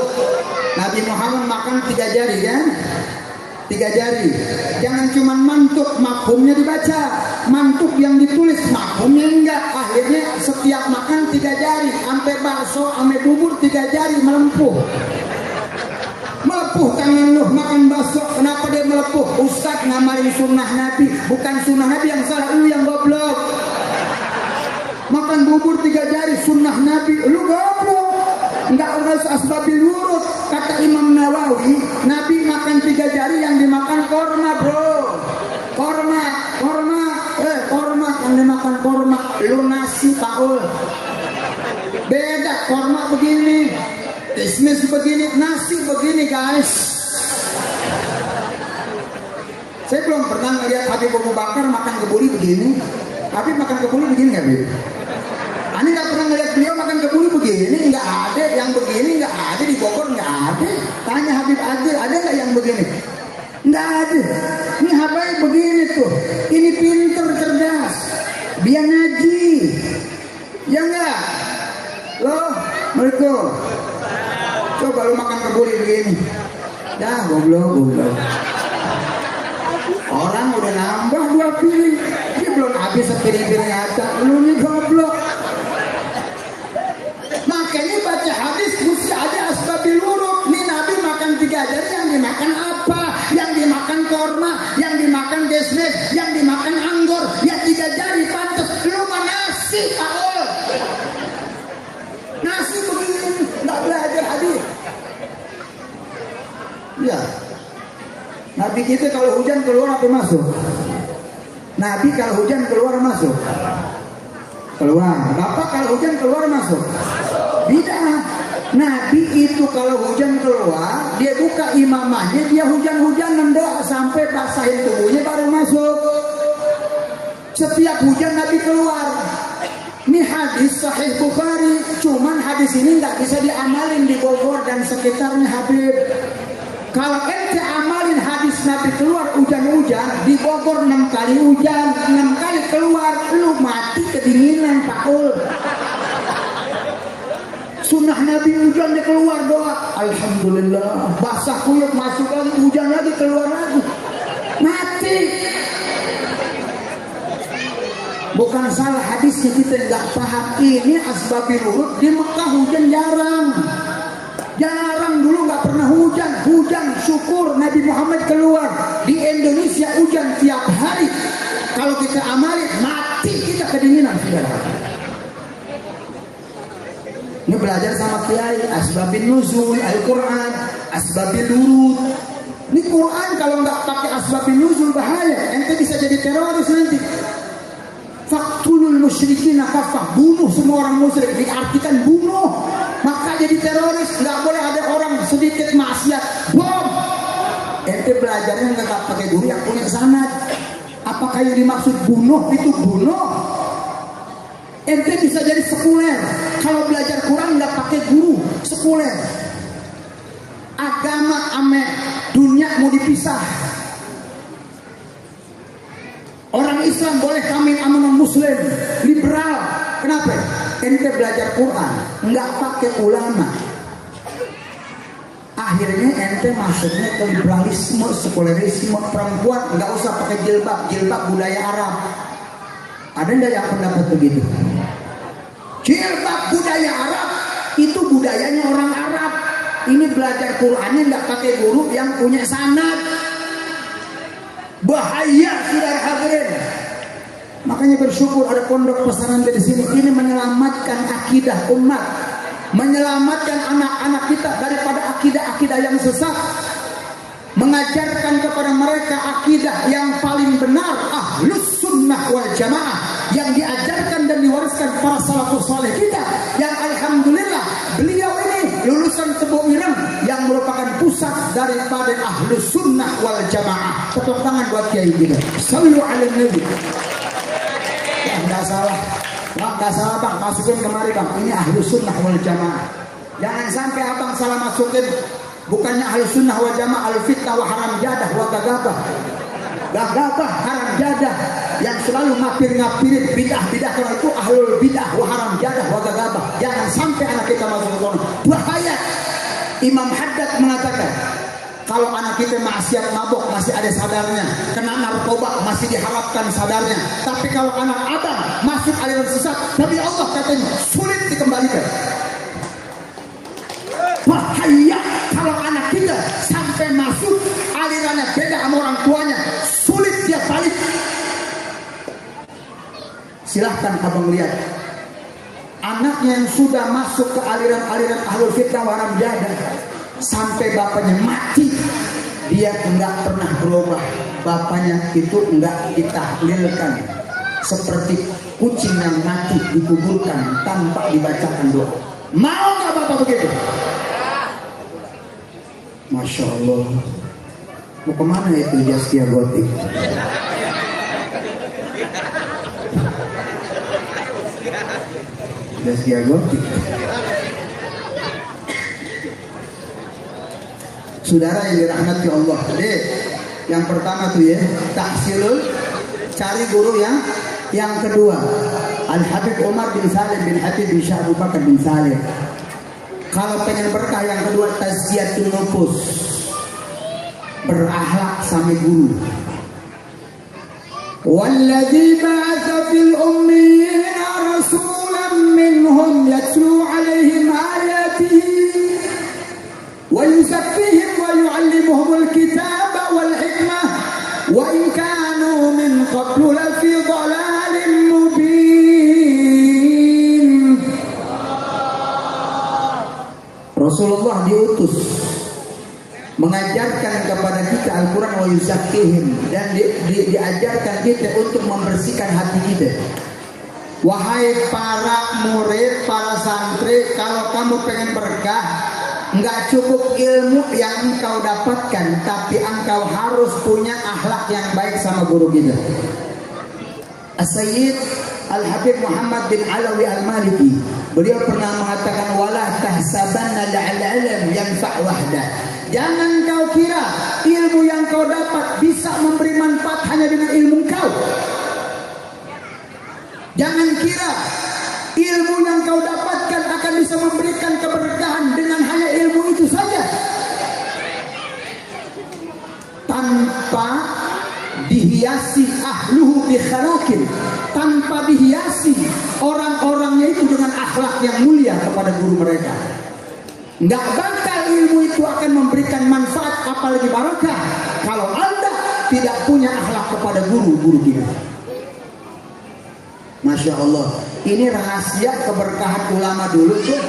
Nabi Muhammad makan 3 jari kan? 3 jari. Jangan cuma mantuk, makhumnya dibaca. Mantuk yang ditulis, makhumnya enggak. Akhirnya setiap makan 3 jari. Sampai bakso, sampai bubur 3 jari melempuh. Melepuh tangan lu makan bakso. Kenapa dia melepuh? Ustaz ngamalin sunnah Nabi. Bukan sunnah Nabi yang salah, lu yang goblok. Makan bubur 3 jari sunnah Nabi, lu goblok. Enggak harus asbabil wurud. Kata Imam Nawawi, Nabi makan 3 jari yang dimakan korma bro. Korma yang dimakan korma. Lu nasi Paul. Beda, korma begini, kismis begini, nasi begini guys. Saya belum pernah ngeliat Habib Abu Bakar makan kebuli begini. Habib makan kebuli begini nggak Habib? Ani nggak pernah ngeliat beliau makan kebuli begini, nggak ada. Yang begini nggak ada di Bogor, nggak ada. Tanya Habib Adil, ada nggak yang begini? Nggak ada. Ini Habib begini tuh. Ini pinter, cerdas. Dia ngaji, ya nggak? Loh, mereka. Coba lu makan kebuli begini. Dah goblok. Orang udah nambah 2 piring, dia belum habis sepiring-piring aja. Lu nih goblok. Makanya baca hadis mesti ada asbabil wurud. Nih Nabi makan 3 jari, yang dimakan apa? Yang dimakan korma, yang dimakan gesmes, yang dimakan anggur, yang 3 jari pantas. Lu mah nasi Paul. Nasi begini, nggak belajar hadis. Ya. Nabi kita kalau hujan keluar apa masuk? Nabi kalau hujan keluar masuk? Keluar. Bapak kalau hujan keluar masuk? Tidak. Nabi itu kalau hujan keluar, dia buka imamahnya, dia hujan-hujanan doa sampai basahin tubuhnya baru masuk. Setiap hujan Nabi keluar. Ini hadis Sahih Bukhari. Cuman hadis ini nggak bisa diamalin di Bogor dan sekitarnya Habib. Kalau ente amalin hadis Nabi keluar hujan-hujan, di Bogor 6 kali hujan, 6 kali keluar, lu mati kedinginan Paul. Sunnah Nabi hujan dia keluar doa, alhamdulillah, basah kuyup masuk lagi, hujan lagi keluar lagi, mati. Bukan salah hadisnya, kita nggak paham. Ini asbabil wurud. Di Mekah hujan jarang dulu, nggak pernah hujan. Syukur Nabi Muhammad keluar. Di Indonesia hujan tiap hari. kalau kita amali mati kita kedinginan saudara. Ini belajar sama kiai asbabin nuzul Al-Quran, asbabin nurut. Ini Quran kalau nggak pakai asbabin nuzul bahaya, ente bisa jadi teroris nanti. Faktulul musyrikin kafah, bunuh semua orang musyrik, diartikan bunuh, maka jadi teroris. Nggak boleh ada orang sedikit maksiat bom. Ente belajarnya nggak pakai guru yang punya sanad. Apakah yang dimaksud bunuh itu bunuh? Ente bisa jadi sekuler kalau belajar Quran nggak pakai guru, sekuler. Agama ame dunia mau dipisah. Orang Islam boleh kawin sama non Muslim, liberal. Kenapa? Ente belajar Quran nggak pakai ulama. Akhirnya ente masuknya ke liberalisme, sekulerisme. Perempuan nggak usah pakai jilbab, jilbab budaya Arab. Ada nggak yang pendapat begitu? Jilbab budaya Arab itu budayanya orang Arab. Ini belajar Qurannya nggak pakai guru yang punya sanad. Bahaya saudara hadirin. Makanya bersyukur ada pondok pesantren di sini. Ini menyelamatkan akidah umat, menyelamatkan anak-anak kita daripada akidah-akidah yang sesat. Mengajarkan kepada mereka akidah yang paling benar, Ahlus Sunnah wal Jamaah, yang diajarkan dan diwariskan para salafus saleh kita, yang alhamdulillah beliau ini lulusan Tebu Ireng yang merupakan pusat daripada Ahlus Sunnah wal Jamaah. Tepuk tangan buat kiai kita. Sallu ala nabi. Ya enggak salah. Enggak salah bang, masukin kemari bang. Ini Ahlus Sunnah wal Jamaah. Jangan sampai abang salah masukin. Bukannya Ahlus Sunnah wal Jamaah al-fitnah wa haram jadah wa gagabah. Gagabah haram jadah yang selalu ngapir-ngapirin bidah-bidah, kalau itu ahlul bidah wa haram jadah wa gagabah. Jangan sampai anak kita masuk ke sana. Bahaya. Imam Haddad mengatakan, kalau anak kita maksiat mabok masih ada sadarnya, kena narkoba masih diharapkan sadarnya. Tapi kalau anak abang masuk aliran sesat, Nabi Allah katanya sulit dikembalikan. Bahaya kalau anak kita sampai masuk alirannya beda sama orang tuanya, sulit dia balik. Silahkan abang lihat anaknya yang sudah masuk ke aliran-aliran ahlul fitnah waram jadah, sampai bapaknya mati dia enggak pernah berubah. Bapaknya itu enggak ditahlilkan, seperti kucing yang mati dikuburkan tanpa dibacakan doa. Mau nggak bapak begitu? Masya Allah. Mau kemana itu Jaskia Gotik? Jaskia Gotik. Saudara yang dirahmati Allah, yang pertama tuh ya, tahsilul, cari guru yang kedua, Al-Habib Umar bin Salim bin Hatib bin Syah Abu Bakar bin Salim. Kalau pengen berkah yang kedua, tazkiyatun nufus, berakhlak sama guru. Walladzi ba'atsa fil ummiyina rasulan minhum yatlu 'alaihim ayatihi wa yuzakkihim wa yu'allimuhumul kitaba wal hikmah wa in kanu min qablu lafi dhalalin mubin. Rasulullah diutus mengajarkan kepada kita Al-Quran wa yuzakkihim, dan diajarkan kita untuk membersihkan hati kita. Wahai para murid, para santri, kalau kamu pengen berkah, nggak cukup ilmu yang engkau dapatkan, tapi engkau harus punya akhlak yang baik sama guru kita. As-Sayyid Al-Habib Muhammad bin Alawi Al-Maliki, beliau pernah mengatakan, wala tahsabanna al-ilm yanfa' wahda. Jangan kau kira ilmu yang kau dapat bisa memberi manfaat hanya dengan ilmu kau. Jangan kira ilmu yang kau dapatkan akan bisa memberikan keberkahan dengan hanya ilmu itu saja, tanpa dihiasi ahluhu bi khalaqin, tanpa dihiasi orang-orangnya itu dengan akhlak yang mulia kepada guru mereka. Nggak bakal ilmu itu akan memberikan manfaat apalagi barakah kalau Anda tidak punya akhlak kepada guru-guru kita. Masya Allah. Ini rahasia keberkahan ulama dulu tuh.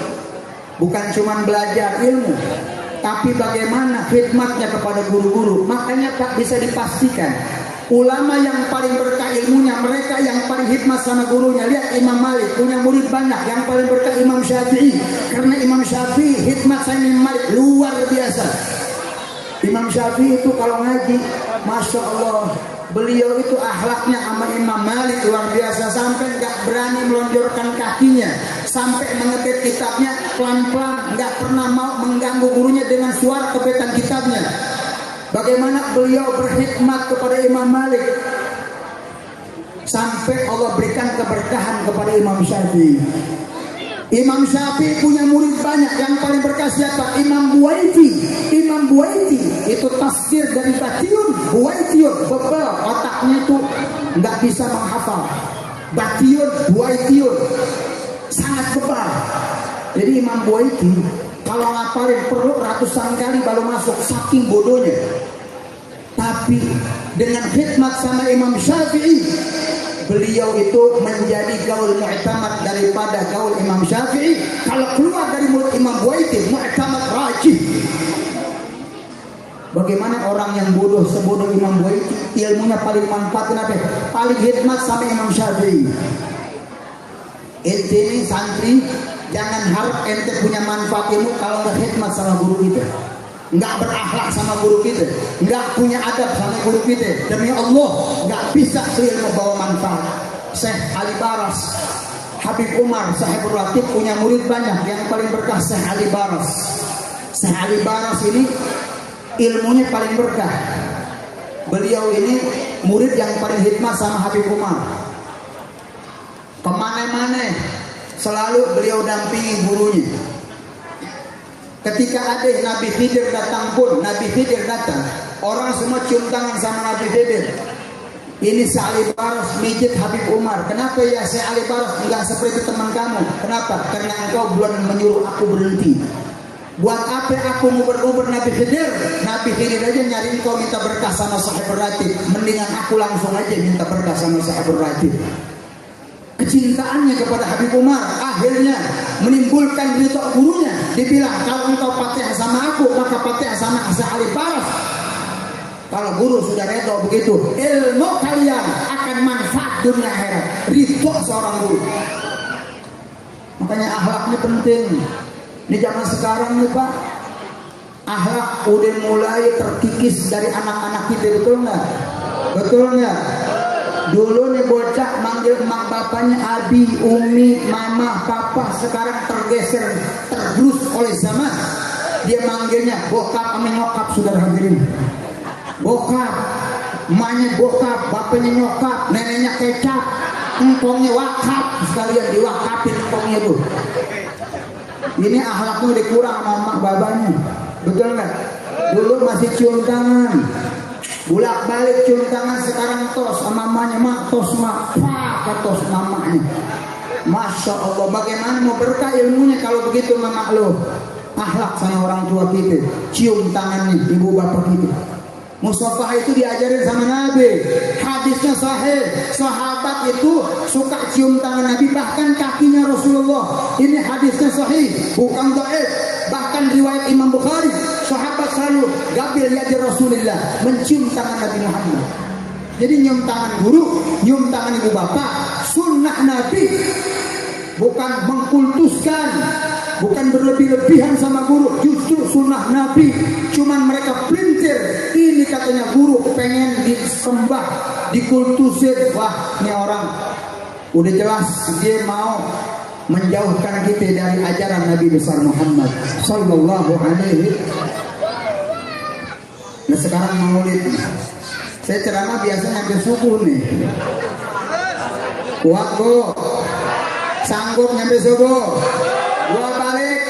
Bukan cuma belajar ilmu, tapi bagaimana khidmatnya kepada guru-guru. Makanya tak bisa dipastikan ulama yang paling berkah ilmunya, mereka yang paling khidmat sama gurunya. Lihat Imam Malik punya murid banyak, yang paling berkah Imam Syafi'i. Karena Imam Syafi'i khidmat sama Imam Malik luar biasa. Imam Syafi'i itu kalau ngaji, Masya Allah, beliau itu akhlaknya sama Imam Malik luar biasa, sampai nggak berani melonjorkan kakinya, sampai mengetik kitabnya pelan-pelan, nggak pernah mau mengganggu gurunya dengan suara kepetan kitabnya. Bagaimana beliau berkhidmat kepada Imam Malik, sampai Allah berikan keberkahan kepada Imam Syafi'i. Imam Syafi'i punya murid banyak, yang paling berkah siapa? Imam Buaiti. Imam Buaiti itu tafsir dari Batiun, Buaitiun, bebel otaknya itu nggak bisa menghafal. Batiun, Buaitiun, sangat bebal. Jadi Imam Buaiti kalau ngapalin perlu ratusan kali baru masuk, saking bodohnya. Tapi dengan khidmat sama Imam Syafi'i, beliau itu menjadi gaul mu'tamad daripada gaul Imam Syafi'i. Kalau keluar dari mulut Imam Buaiti, mu'tamad rajih. Bagaimana orang yang bodoh sebodoh Imam Buaiti, ilmunya paling manfaat, kenapa? Paling khidmat sama Imam Syafi'i. Ente ini santri, jangan harap ente punya manfaat ilmu kalau nggak khidmat sama guru kita, nggak berakhlak sama guru kita, nggak punya adab sama guru kita. Demi Allah, nggak bisa ilmu bawa manfaat. Syekh Ali Baras, Habib Umar, Sahibul Ratib punya murid banyak, yang paling berkah Syekh Ali Baras. Syekh Ali Baras ini ilmunya paling berkah. Beliau ini murid yang paling khidmat sama Habib Umar. Kemana-mana selalu beliau dampingi gurunya. Ketika ada Nabi Khidir datang pun, Nabi Khidir datang, orang semua cium tangan sama Nabi Khidir. Ini Syekh Ali Baras mijit Habib Umar. Kenapa ya Syekh Ali Baras enggak seperti teman kamu? Kenapa? Karena engkau belum menyuruh aku berhenti. Buat apa aku nguber-nguber Nabi Khidir? Nabi Khidir aja nyari engkau minta berkah sama Sahibul Ratib. Mendingan aku langsung aja minta berkah sama Sahibul Ratib. Kecintaannya kepada Habib Umar akhirnya menimbulkan ridho gurunya. Dibilang, kalau engkau Fatihah sama aku, maka Fatihah sama Syekh Ali Baras. Kalau guru sudah ridho begitu, ilmu kalian akan manfaat dunia akhirat. Ridho seorang guru. Makanya akhlaknya penting. Di zaman sekarang nih Pak, akhlak udah mulai terkikis dari anak-anak kita, betul nggak? Betul nggak? Dulu nih bocah manggil emak bapaknya abi, umi, mama, papa. Sekarang tergeser, tergerus oleh zaman. Dia manggilnya bokap sama nyokap, saudara hadirin. Bokap, emaknya bokap, bapaknya nyokap, neneknya kecap, engkongnya wakaf, sekalian diwakafin engkongnya tuh. Ini akhlaknya udah kurang sama emak bapaknya, betul nggak? Dulu masih cium tangan, bulak balik cium tangan. Sekarang tos sama mamanya, mak tos mak, pak tos mamanya. Masya Allah, bagaimana mau berkah ilmunya kalau begitu mama lo? Akhlak sama orang tua kita, cium tangannya ibu bapak kita. Mustafa itu diajarin sama Nabi, hadisnya sahih. Sahabat itu suka cium tangan Nabi, bahkan kakinya Rasulullah. Ini hadisnya sahih, bukan dhaif. Bahkan riwayat Imam Bukhari, sahabat selalu gabil ya di Rasulullah, mencium tangan Nabi Muhammad. Jadi nyium tangan guru, nyium tangan ibu bapak, sunnah Nabi. Bukan mengkultuskan, bukan berlebih-lebihan sama guru, justru sunnah Nabi. Cuman mereka pelintir, ini katanya guru pengen disembah, dikultusin. Wah, ini orang udah jelas dia mau menjauhkan kita dari ajaran Nabi besar Muhammad sallallahu alaihi. Nah sekarang maulid, saya ceramah biasanya sampai subuh nih. Kuat go, sanggup nyampe subuh. Gua balik.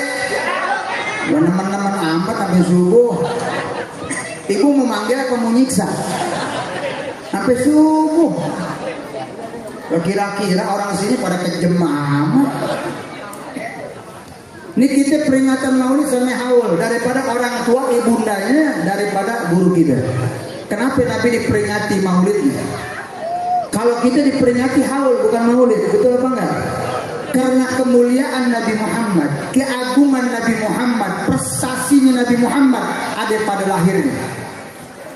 Gua nemen-nemen amat sampai subuh. Ibu mau manggil apa mau nyiksa? Sampai subuh. Kira-kira orang sini pada kejem amat. Ini kita peringatan maulid sama haul daripada orang tua ibundanya, daripada guru kita. Kenapa Nabi diperingati maulidnya? Kalau Kalau kita diperingati haul bukan maulid, betul apa enggak? Karena kemuliaan Nabi Muhammad, keagungan Nabi Muhammad, prestasinya Nabi Muhammad ada pada lahirnya.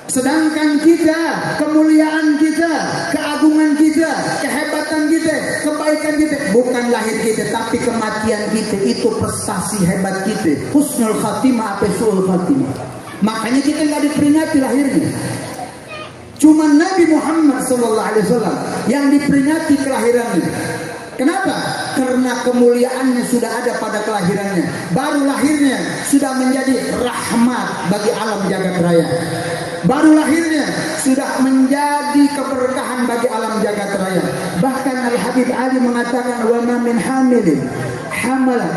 Sedangkan kita, kemuliaan kita, keagungan kita, kehebatan kita, kebaikan kita, bukan lahir kita, tapi kematian kita. Itu prestasi hebat kita. Husnul khatimah apa su'ul khatimah. Makanya kita nggak diperingati lahirnya. Cuma Nabi Muhammad SAW yang diperingati kelahirannya. Kenapa? Karena kemuliaannya sudah ada pada kelahirannya. Baru lahirnya sudah menjadi rahmat bagi alam jagat raya. Baru lahirnya sudah menjadi keberkahan bagi alam jagat raya. Bahkan Al-Habib Ali mengatakan, wa ma min hamilin hamalat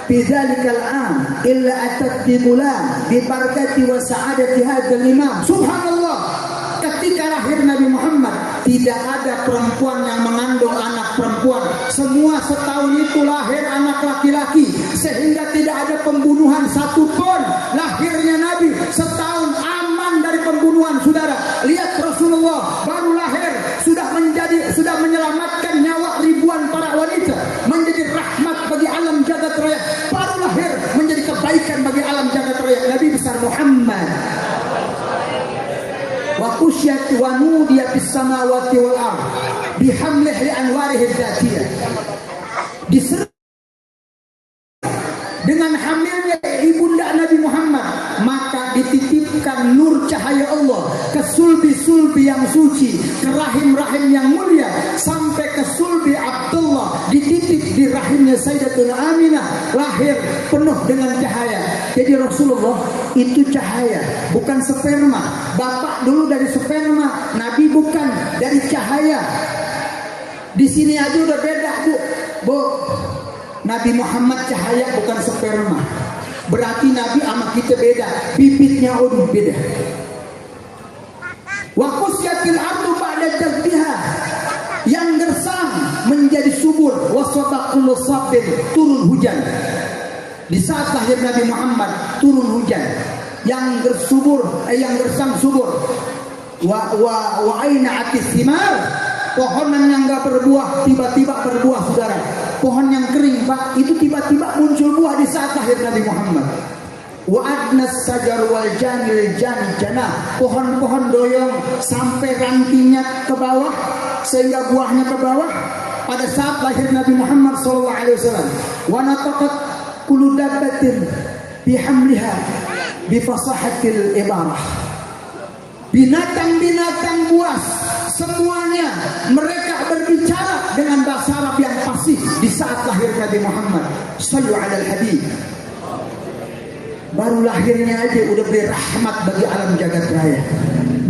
fi dzalikal am illa atat bi bulan bi barakati wa sa'adati hadzal imam. Subhanallah. Ketika lahir Nabi Muhammad, tidak ada perempuan yang mengandung anak perempuan. Semua setahun itu lahir anak laki-laki, sehingga tidak ada pembunuhan satupun. Lahirnya Nabi setahun aman dari pembunuhan, saudara. Lihat Rasulullah baru lahir sudah menyelamatkan nyawa ribuan para wanita, menjadi rahmat bagi alam jagat raya. Baru lahir menjadi kebaikan bagi alam jagat raya. Nabi besar Muhammad. Wa qusyat wa nudiya fis samawati wal ard bihamlih li anwarihi dzatiyah. Dengan hamilnya ibunda Nabi Muhammad, maka dititipkan nur cahaya Allah ke sulbi-sulbi yang suci, ke rahim-rahim yang mulia, sampai ke sulbi Abdullah, dititip di rahimnya Sayyidatuna Aminah, lahir penuh dengan cahaya. Jadi Rasulullah itu cahaya, bukan sperma. Bapak dulu dari sperma, Nabi bukan dari cahaya. Di sini aja udah beda, Bu. Nabi Muhammad cahaya bukan sperma. Berarti Nabi sama kita beda, bibitnya beda. Wa qusyatil ardu ba'da jaddiha, yang gersang menjadi subur. Wa sadaqul sabbin, turun hujan. Di saat lahir Nabi Muhammad turun hujan. Yang gersang subur. Wa aina atis thimar, pohonan yang enggak berbuah tiba-tiba berbuah, saudara. Pohon yang kering, Pak, itu tiba-tiba muncul buah di saat lahir Nabi Muhammad. Wa adnas sajar wal janil janah, pohon-pohon doyong sampai rantingnya ke bawah sehingga buahnya ke bawah pada saat lahir Nabi Muhammad SAW. Wa nataqat kullu dabbatin bihamliha bi fasahatil ibarah. Binatang-binatang buas semuanya mereka berbicara dengan bahasa Arab yang fasih di saat lahir Nabi Muhammad. Sallu alal habib. Baru lahirnya aja udah beri rahmat bagi alam jagat raya.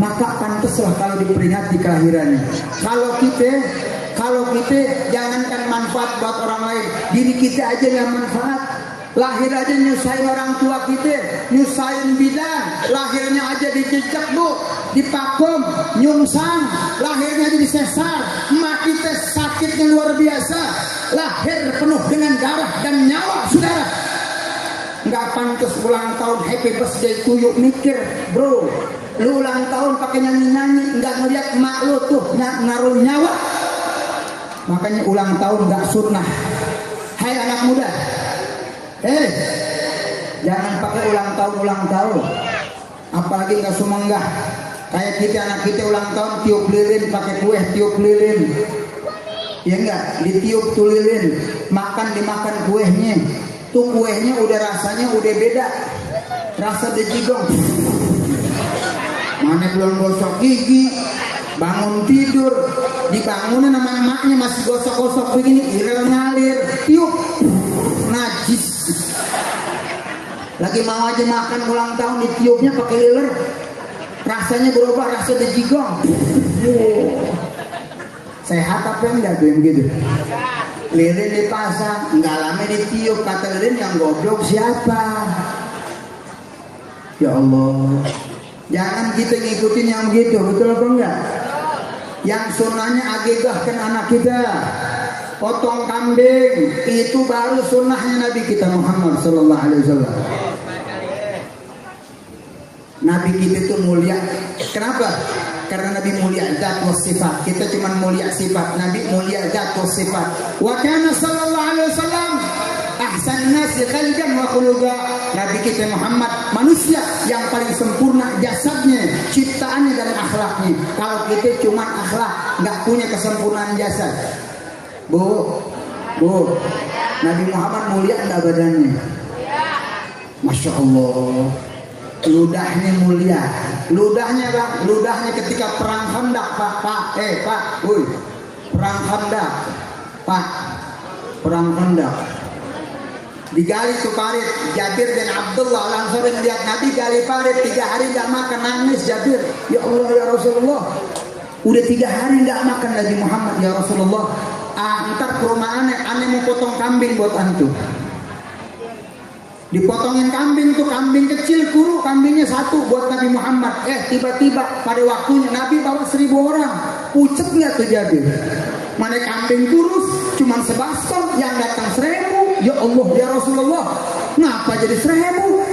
Maka pantaslah kalau diperingati kelahirannya. Kalau kita jangankan manfaat buat orang lain, diri kita aja yang manfaat. Lahir aja nyusahin orang tua kita, nyusahin bidan, lahirnya aja dijejak, Bu, dipakum, nyungsang, lahirnya aja disesar, emak kita sakitnya luar biasa, lahir penuh dengan darah dan nyawa, saudara. Nggak pantas ulang tahun happy birthday to you, mikir, bro, lu ulang tahun pakai nyanyi-nyanyi, nggak ngeliat emak lu tuh ngaruh nyawa. Makanya ulang tahun nggak sunnah. Hai anak muda, jangan pakai ulang tahun, apalagi nggak sumenggah. Kayak kita, anak kita ulang tahun tiup lilin, pakai kue tiup lilin, ya enggak, ditiup tuh lilin, dimakan kuehnya, tuh kuehnya udah rasanya udah beda, rasa dejigong, mana belum gosok gigi, bangun tidur, dibangunin sama emaknya masih gosok-gosok begini, iler ngalir, tiup, najis. Lagi mau aja makan ulang tahun ditiupnya pakai liler, rasanya berubah, rasa dejigong. Sehat apa enggak tuh yang begitu? Lilin dipasang, enggak lama ditiup, kata lilin yang goblok siapa? Ya Allah, jangan kita ngikutin yang begitu, betul apa enggak? Yang sunnahnya agegahkan anak kita, potong kambing, itu baru sunnahnya Nabi kita Muhammad SAW. Nabi kita itu mulia. Kenapa? karena Nabi mulia zat was sifat. Kita cuma mulia sifat, Nabi mulia zat was sifat. Wa kana sallallahu alaihi wasallam ahsan nasi khalqan wa khuluqa. Nabi kita Muhammad manusia yang paling sempurna jasadnya, ciptaannya dan akhlaknya. Kalau kita cuma akhlak, nggak punya kesempurnaan jasad. Bu, Nabi Muhammad mulia enggak badannya? Masya Allah. Ludahnya mulia. Ludahnya bang, ludahnya ketika perang Khandaq pak, perang Khandaq, pak, perang Khandaq. Digali tuh parit. Jabir bin Abdullah Al-Ansari melihat Nabi gali parit 3 hari nggak makan, nangis Jabir. Ya Allah ya Rasulullah, udah 3 hari nggak makan Nabi Muhammad ya Rasulullah. Ntar ke rumah aneh mau potong kambing buat antum. Dipotongin kambing tuh, kambing kecil kuru, kambingnya 1 buat Nabi Muhammad. Tiba-tiba pada waktunya Nabi bawa 1000 orang. Pucet lihat tuh Jabir. Mana kambing kurus cuman sebaston, yang datang 1000. Ya Allah ya Rasulullah, ngapa jadi 1000?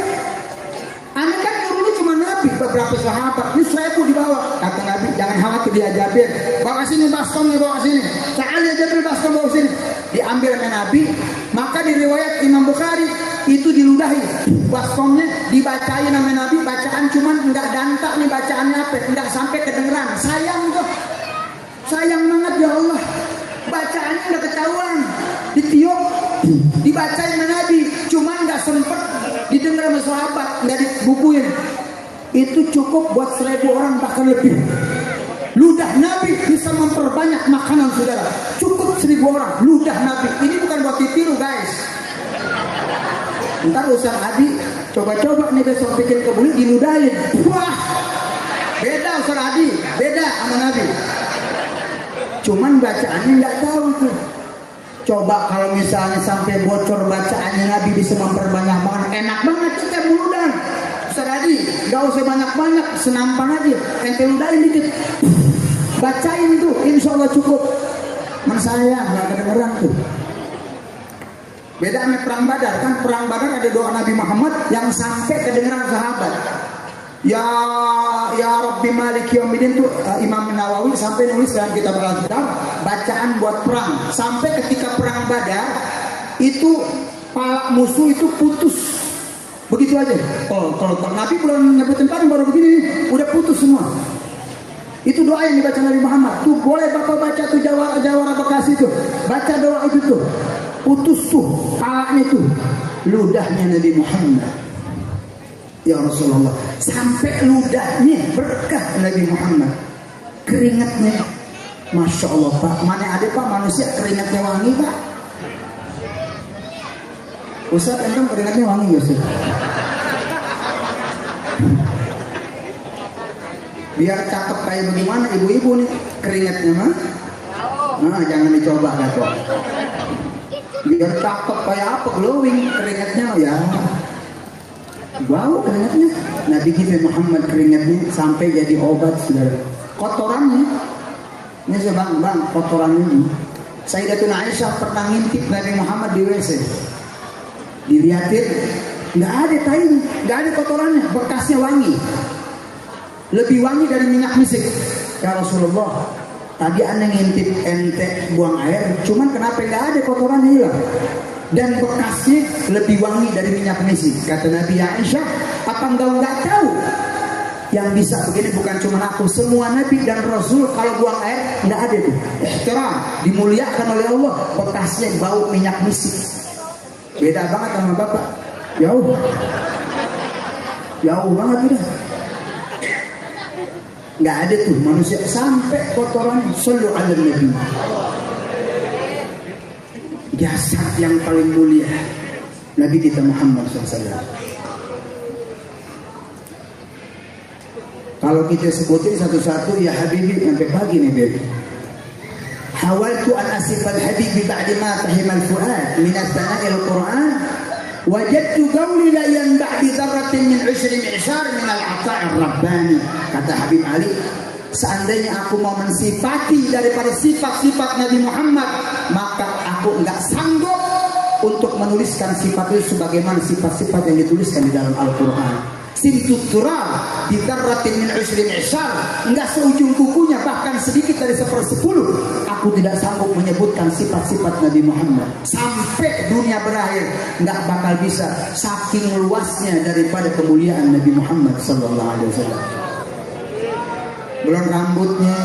Aneh kan dulu cuma Nabi, beberapa sahabat, ini 1000 dibawa. Kata Nabi, jangan khawatir dia Jabir, bawa sini bastonnya, bawa sini. Ta'al ya Jabir, baston bawa sini. Diambil oleh Nabi, maka di riwayat Imam Bukhari itu diludahi bastonnya, dibacain sama Nabi. Bacaan cuman enggak dantak nih, bacaannya apa? Enggak sampai kedengeran. Sayang tuh, sayang banget ya Allah. Bacaannya udah ketahuan, ditiup, dibacain sama Nabi, cuman nggak sempet didengar sama sahabat, nggak dibukuin. Itu cukup buat 1000 orang bahkan lebih. Ludah Nabi bisa memperbanyak makanan saudara. Cukup 1000 orang, ludah Nabi. Ini bukan buat ditiru guys. Ntar Ustaz Adi coba-coba nih besok bikin kebuli diludahin. Wah, beda Ustaz Adi, beda sama Nabi. Cuman bacaannya nggak tahu tuh. Coba kalau misalnya sampai bocor bacaannya Nabi bisa memperbanyak banget, enak banget kita ludahin. Ustaz Adi, nggak usah banyak-banyak, senampan aja, ente ludahin dikit, bacain tuh, insya Allah cukup. Mas saya nggak kedengeran tuh. Beda sama perang Badar, kan perang Badar ada doa Nabi Muhammad yang sampai kedengeran sahabat. Ya Rabbi Malik Yaumiddin tuh Imam Nawawi sampai nulis dalam kitab Al-Kitab bacaan buat perang. Sampai ketika perang Badar itu pala musuh itu putus. Begitu aja. Kalau Nabi belum nyebutin perang baru begini udah putus semua. Itu doa yang dibaca Nabi Muhammad. Tuh boleh Bapak baca tuh Jawara Bekasi tuh. Baca doa itu tuh. Putus tuh palanya tuh. Ludahnya Nabi Muhammad. Ya Rasulullah, sampai ludahnya berkah Nabi Muhammad. Keringatnya, Masya Allah Pak, mana ada Pak manusia keringatnya wangi Pak? Ustaz enten keringatnya wangi ya Ustaz? Biar cakep kayak bagaimana ibu-ibu nih keringatnya mah? Nah jangan dicoba kok. Biar cakep kayak apa, glowing keringatnya ya. Wow keringatnya Nabi kita Muhammad keringatnya sampai jadi obat saudara. Kotorannya ini bang kotorannya ini. Sayyidatuna Aisyah pernah ngintip Nabi Muhammad di WC, dilihatin nggak ada tainya, nggak ada kotorannya, bekasnya wangi, lebih wangi dari minyak misik. Ya Rasulullah, tadi anda ngintip ente buang air, cuman kenapa nggak ada kotorannya hilang? Dan bekasnya lebih wangi dari minyak misik. Kata Nabi Aisyah, apa engkau nggak tahu? Yang bisa begini bukan cuma aku, semua Nabi dan Rasul kalau buang air nggak ada tuh. Ihtiram, dimuliakan oleh Allah. Bekasnya bau minyak misik. Beda banget sama Bapak. Jauh banget udah. Nggak ada tuh manusia sampai kotoran. Shallu ala Nabi. Jasad yang paling mulia Nabi kita Muhammad SAW. Kalau kita sebutin satu-satu ya Habibi sampai pagi nih baby. Hawaltu an asif al-habibi ba'di ma tahimal fuad min as-sana'il Qur'an wajadtu qawli la yanba'di dharratin min 'usri mi'shar min al-'ata'ir rabbani. Kata Habib Ali, seandainya aku mau mensifati daripada sifat-sifat Nabi Muhammad, maka aku enggak sanggup untuk menuliskan sifat itu sebagaimana sifat-sifat yang dituliskan di dalam Al-Quran. Simtutural bidarratin min usrin isar, enggak seujung kukunya, bahkan sedikit dari 1/10 aku tidak sanggup menyebutkan sifat-sifat Nabi Muhammad. Sampai dunia berakhir enggak bakal bisa, saking luasnya daripada kemuliaan Nabi Muhammad sallallahu alaihi wasallam. Belum rambutnya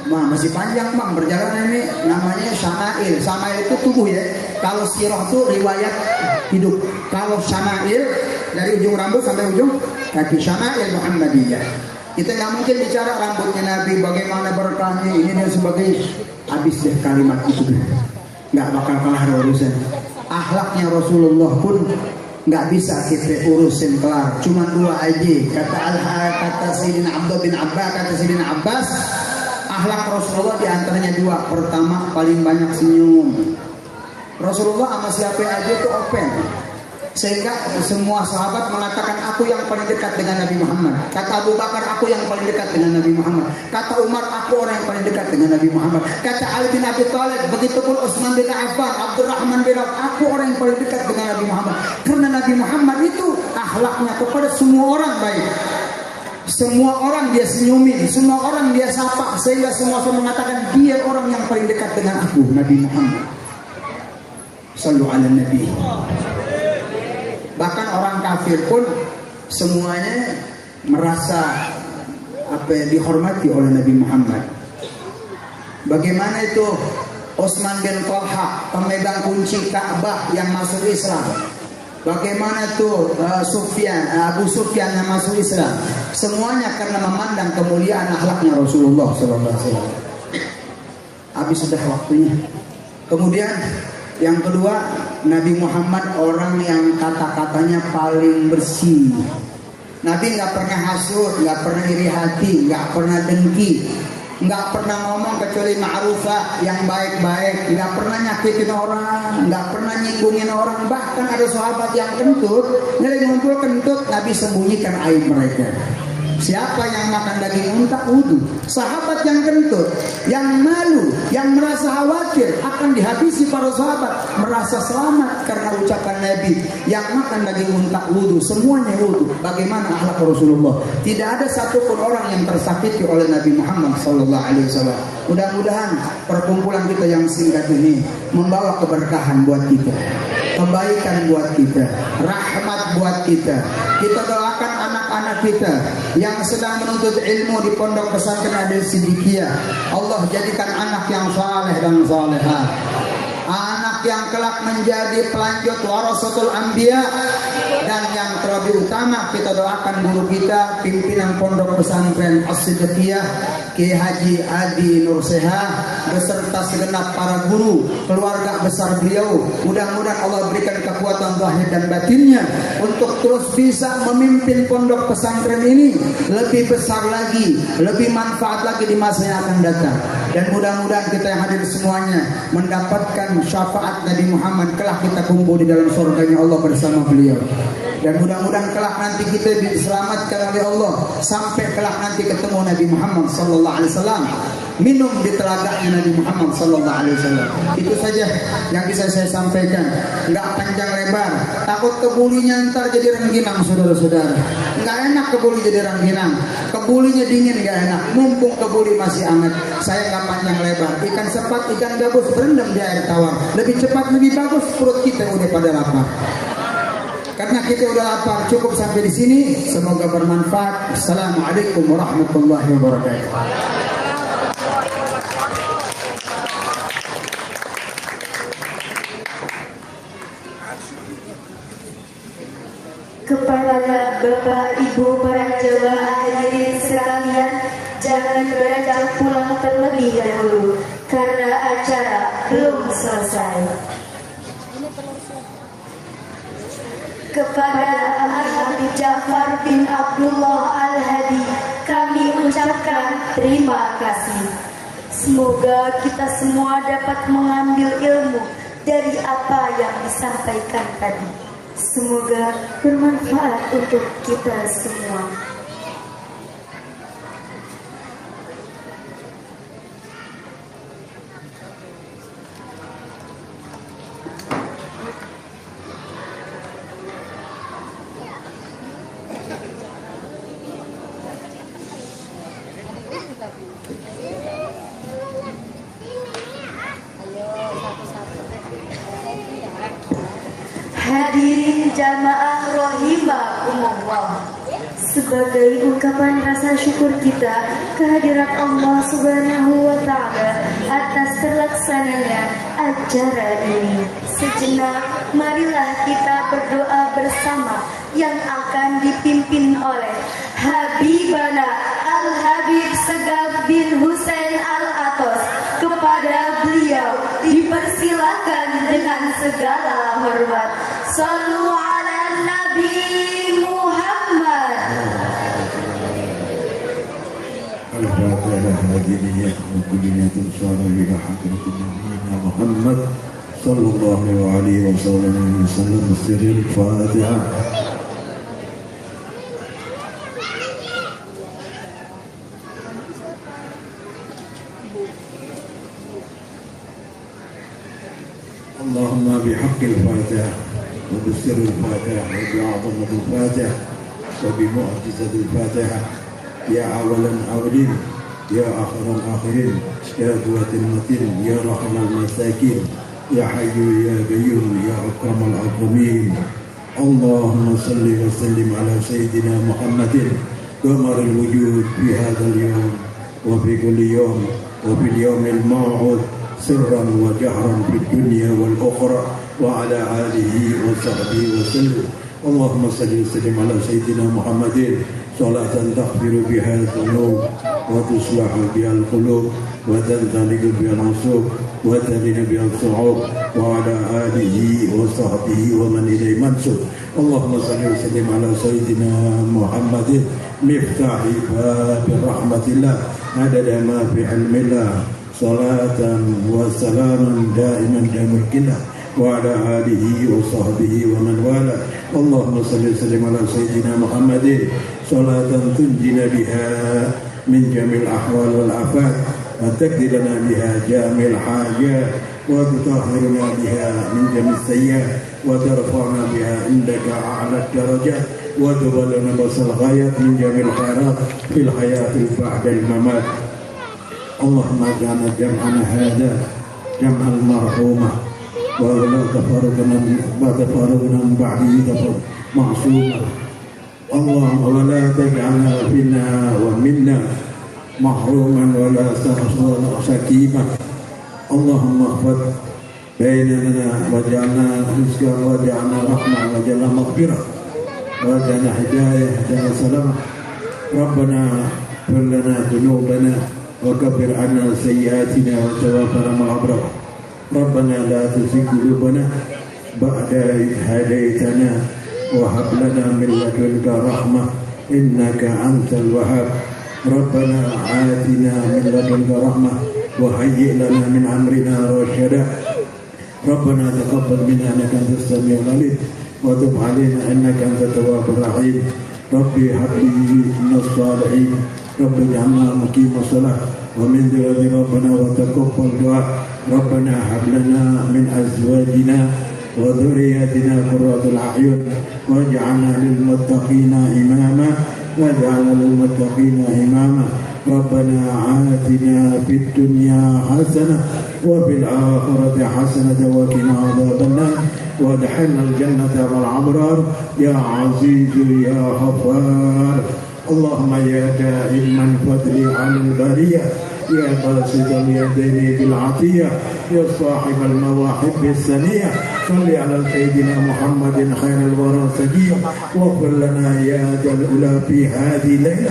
masih panjang bang, berjalan ini namanya syama'il. Syama'il itu tubuh ya. Kalau sirah itu riwayat hidup. Kalau syama'il dari ujung rambut sampai ujung kaki, syama'il Muhammadiyah. Kita nggak mungkin bicara rambutnya Nabi, bagaimana berkahnya ini dan sebagainya. Habis deh kalimat itu, nggak bakal kelar urusan. Akhlaknya Rasulullah pun nggak bisa kita urusin kelar. Cuma 2 aja. Kata Sayyidina Abdullah bin Abbas, kata Sayyidina Abbas, akhlak Rasulullah diantaranya 2. Pertama, paling banyak senyum. Rasulullah sama siapa aja itu open, sehingga semua sahabat mengatakan aku yang paling dekat dengan Nabi Muhammad. Kata Abu Bakar, aku yang paling dekat dengan Nabi Muhammad. Kata Umar, aku orang yang paling dekat dengan Nabi Muhammad. Kata Ali bin Abi Thalib, begitupun Utsman bin Affan, Abdurrahman bin Auf, aku orang yang paling dekat dengan Nabi Muhammad. Karena Nabi Muhammad itu akhlaknya kepada semua orang baik. Semua orang dia senyumin, semua orang dia sapa, sehingga semua mengatakan dia orang yang paling dekat dengan aku, Nabi Muhammad. Sallu ala Nabi. Bahkan orang kafir pun semuanya merasa dihormati oleh Nabi Muhammad. Bagaimana itu Utsman bin Talha, pemegang kunci Ka'bah yang masuk Islam. Bagaimana tuh Abu Sufyan yang masuk Islam. Semuanya karena memandang kemuliaan akhlaknya Rasulullah SAW. Habis sudah waktunya. Kemudian yang kedua, Nabi Muhammad orang yang kata-katanya paling bersih. Nabi nggak pernah hasud, nggak pernah iri hati, nggak pernah dengki, nggak pernah ngomong kecuali ma'rufah yang baik-baik, nggak pernah nyakitin orang, nggak pernah nyinggungin orang. Bahkan ada sahabat yang kentut, nyari ngumpul kentut, Nabi sembunyikan aib mereka. Siapa yang makan daging unta wudu? Sahabat yang kentut, yang malu, yang merasa khawatir akan dihabisi para sahabat, merasa selamat karena ucapan Nabi. Yang makan daging unta wudu, semuanya wudu. Bagaimana akhlak Rasulullah? Tidak ada satupun orang yang tersakiti oleh Nabi Muhammad SAW. Mudah-mudahan perkumpulan kita yang singkat ini membawa keberkahan buat kita, kebaikan buat kita, rahmat buat kita. Kita doakan anak-anak kita yang sedang menuntut ilmu di pondok pesantren Adil Siddiqiyah. Allah jadikan anak yang saleh dan salehah, anak yang kelak menjadi pelanjut warasatul anbiya. Dan yang terlebih utama, kita doakan guru kita, pimpinan pondok pesantren As-Siddiqiyah, Kiai Haji Adi Nurseha, beserta segenap para guru, keluarga besar beliau. Mudah-mudahan Allah berikan kekuatan zahir dan batinnya untuk terus bisa memimpin pondok pesantren ini lebih besar lagi, lebih manfaat lagi di masa yang akan datang. Dan mudah-mudahan kita yang hadir semuanya mendapatkan syafaat Nabi Muhammad, kelak kita kumpul di dalam surganya Allah bersama beliau. Dan mudah-mudahan kelak nanti kita diselamatkan oleh Allah sampai kelak nanti ketemu Nabi Muhammad SAW, minum di telaganya Nabi Muhammad SAW. Itu saja yang bisa saya sampaikan. Nggak panjang lebar, takut kebulinya ntar jadi rengginang, saudara-saudara. Nggak enak kebuli jadi rengginang, kebulinya dingin nggak enak. Mumpung kebuli masih hangat, saya nggak panjang lebar. Ikan sepat, ikan gabus berendam di air tawar, lebih cepat lebih bagus. Perut kita udah pada lapar. Karena kita udah lapar, cukup sampai di sini. Semoga bermanfaat. Assalamualaikum warahmatullahi wabarakatuh. Kepada Bapak, Ibu, para jemaah hadirin sekalian, jangan beranjak pulang terlebih dahulu karena acara belum selesai. Kepada Habib Ja'far bin Abdullah Al-Hadi, kami ucapkan terima kasih. Semoga kita semua dapat mengambil ilmu dari apa yang disampaikan tadi. Semoga bermanfaat untuk kita semua. jamaah rahimakumullah. Sebagai ungkapan rasa syukur kita kehadirat Allah Subhanahu wa Ta'ala atas terlaksananya acara ini, sejenak marilah kita berdoa bersama yang akan dipimpin oleh Habibana Al-Habib Segaf bin Husain Al-Atos. Kepada beliau dipersilakan dengan segala hormat. Sallu ala Nabi Muhammad. الفاتحة هذه وكلمة صالحة حضرة نبينا محمد صلى الله عليه وسلم بسر الفاتحة. اللهم بحق الفاتحة وبسر الفاتحة وبعظمة الفاتحة وبمعجزة الفاتحة يا أولا أولين يا آخر الآخرين يا قوة المتين يا رحم المساكين يا حي يا قيوم يا أكرم الأكرمين. اللهم صل وسلم على سيدنا محمد قمر الوجود في هذا اليوم وفي كل يوم وفي اليوم الموعود سرا وجهرا في الدنيا والأخرى وعلى آله وصحبه وسلم. اللهم صل وسلم على سيدنا محمد صلاة تغفر بها الذنوب وتصلح بها القلوب وتنطلق بها العصوب وتلين بها الصعوب وعلى آله وصحبه ومن إليه منسوب. اللهم صل وسلم على سيدنا محمد مفتاح باب رحمة الله عدد ما في علم الله صلاة وسلاما دائما دائما كله وعلى آله وصحبه ومن والاه. اللهم صل وسلم على سيدنا محمد صلاة تنجينا بها من جميع الأحوال والآفات وتقضي لنا بها جميع الحاجات وتطهرنا بها من جميع السيئات وترفعنا بها عندك أعلى الدرجات وتبلغنا بصر الغايات من جميع الخيرات في الحياة بعد الممات. اللهم اجعلنا جمعنا هذا جمعا مرحوما ولا تفارقنا من بعده معصوما. اللهم ولا تجعلنا فينا ومنا محروما ولا سكيما. اللهم اغفر بيننا وجعلنا رزقا وجعلنا رحمة وجعلنا مغفرة وجعلنا هداية وجعلنا سلامة. ربنا اغفر لنا ذنوبنا وكفر عنا سيئاتنا وتوفنا مع الأبرار. ربنا لا تزغ قلوبنا بعد إذ هديتنا وهب لنا من لدنك رحمة إنك أنت الوهاب. ربنا آتنا من لدنك رحمة وهيئ لنا من أمرنا رشدا. ربنا تقبل منا إنك أنت السميع العليم وتب علينا إنك أنت التواب الرحيم. ربي هب لي من الصالحين. رب اجعلنا مقيم الصلاة ومن ذريتنا ربنا وتقبل دعاء. ربنا هب لنا من أزواجنا وذرياتنا قرة الأعين واجعلنا للمتقين إماما واجعلنا للمتقين إماما. ربنا آتنا في الدنيا حسنة وفي الآخرة حسنة وقنا عذاب النار وادخلنا الجنة مع الأبرار يا عزيز يا غفار. اللهم يا دائما فضل على البرية يا باسط اليدين بالعطية يا صاحب المواهب السنية صل على سيدنا محمد خير الورى سجية واغفر لنا يا ذا الأولى في هذه الليلة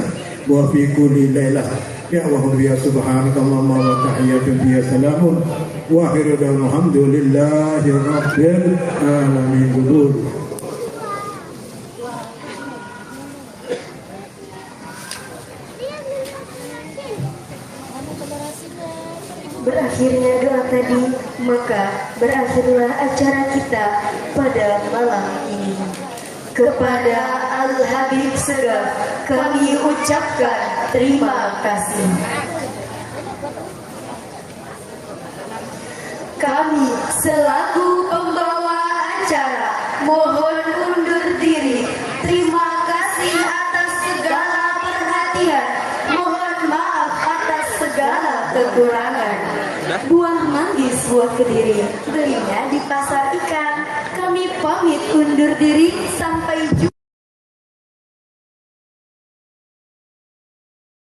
وفي كل ليلة يا وهب يا سبحانك اللهم وتحية فيها سلام وآخر دعوانا الحمد لله رب العالمين. Berakhirnya doa tadi, maka berakhirlah acara kita pada malam ini. Kepada Al-Habib Segaf kami ucapkan terima kasih. Kami selaku pembawa acara mohon undur diri. Terima kasih atas segala perhatian. Mohon maaf atas segala kekurangan. Buah manggis buah Kediri, belinya di pasar ikan. Kami pamit. pamit undur diri, sampai jumpa.